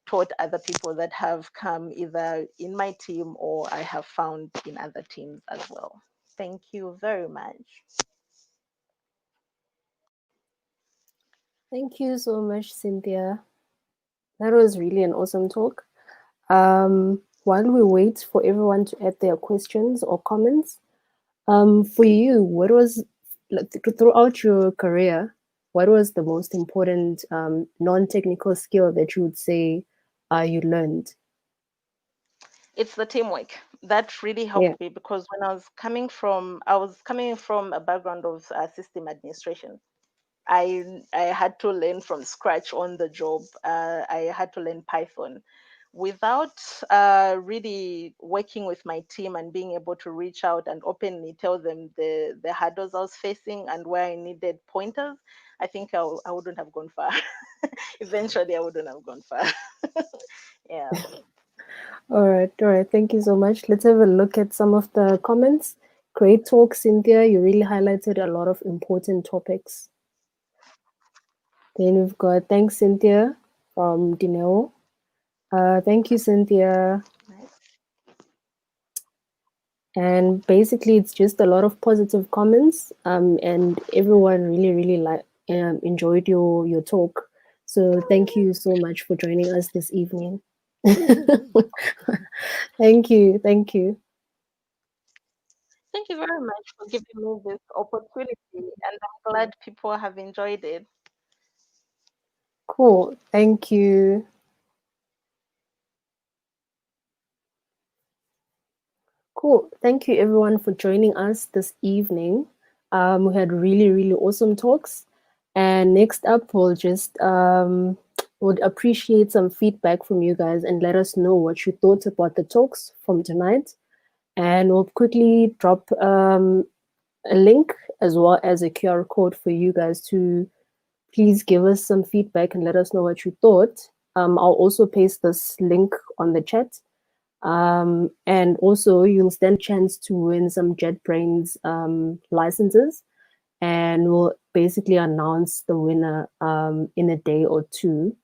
taught other people that have come either in my team or I have found in other teams as well. Thank you very much. Thank you so much, Cynthia. That was really an awesome talk. While we wait for everyone to add their questions or comments, for you, what was, throughout your career, what was the most important non-technical skill that you would say you learned? It's the teamwork that really helped me, because when I was coming from a background of system administration, I had to learn from scratch on the job. I had to learn Python without really working with my team and being able to reach out and openly tell them the hurdles I was facing and where I needed pointers. I think I wouldn't have gone far. Eventually, I wouldn't have gone far. Yeah. All right. Thank you so much. Let's have a look at some of the comments. Great talk, Cynthia. You really highlighted a lot of important topics. Then we've got thanks, Cynthia, from Dineo. Thank you, Cynthia. And basically, it's just a lot of positive comments, and everyone really enjoyed your talk. So thank you so much for joining us this evening. Thank you. Thank you very much for giving me this opportunity, and I'm glad people have enjoyed it. Cool. Thank you. Cool. Thank you everyone for joining us this evening. We had really awesome talks. And next up, we'll just would appreciate some feedback from you guys and let us know what you thought about the talks from tonight. And we'll quickly drop a link as well as a QR code for you guys to please give us some feedback and let us know what you thought. I'll also paste this link on the chat. And also you'll stand a chance to win some JetBrains licenses, and we'll basically announce the winner in a day or two.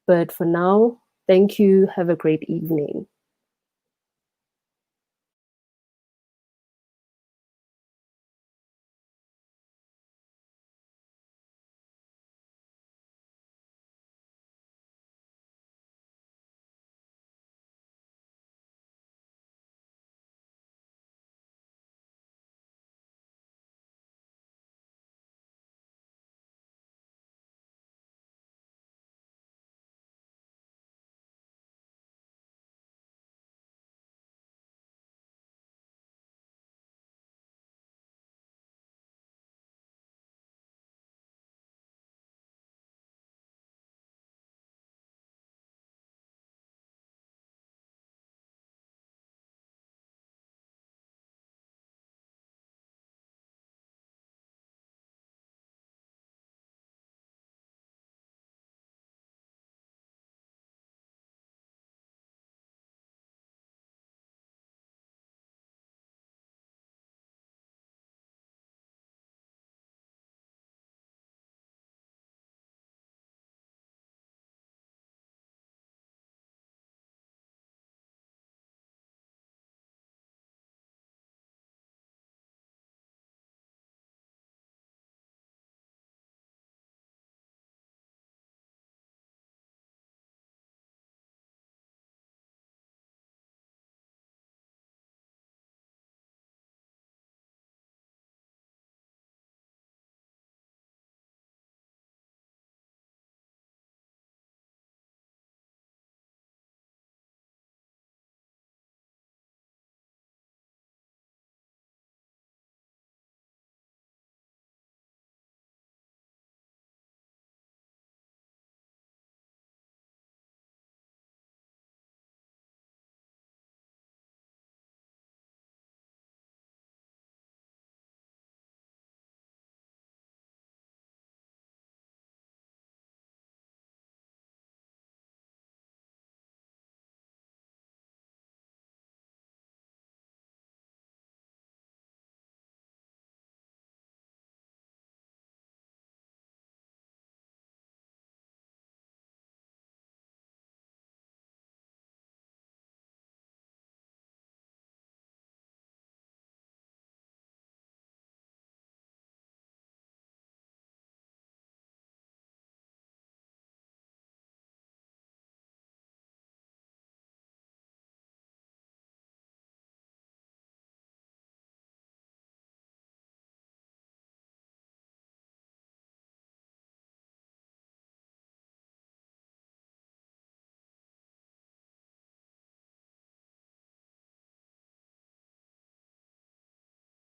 But for now, thank you. Have a great evening.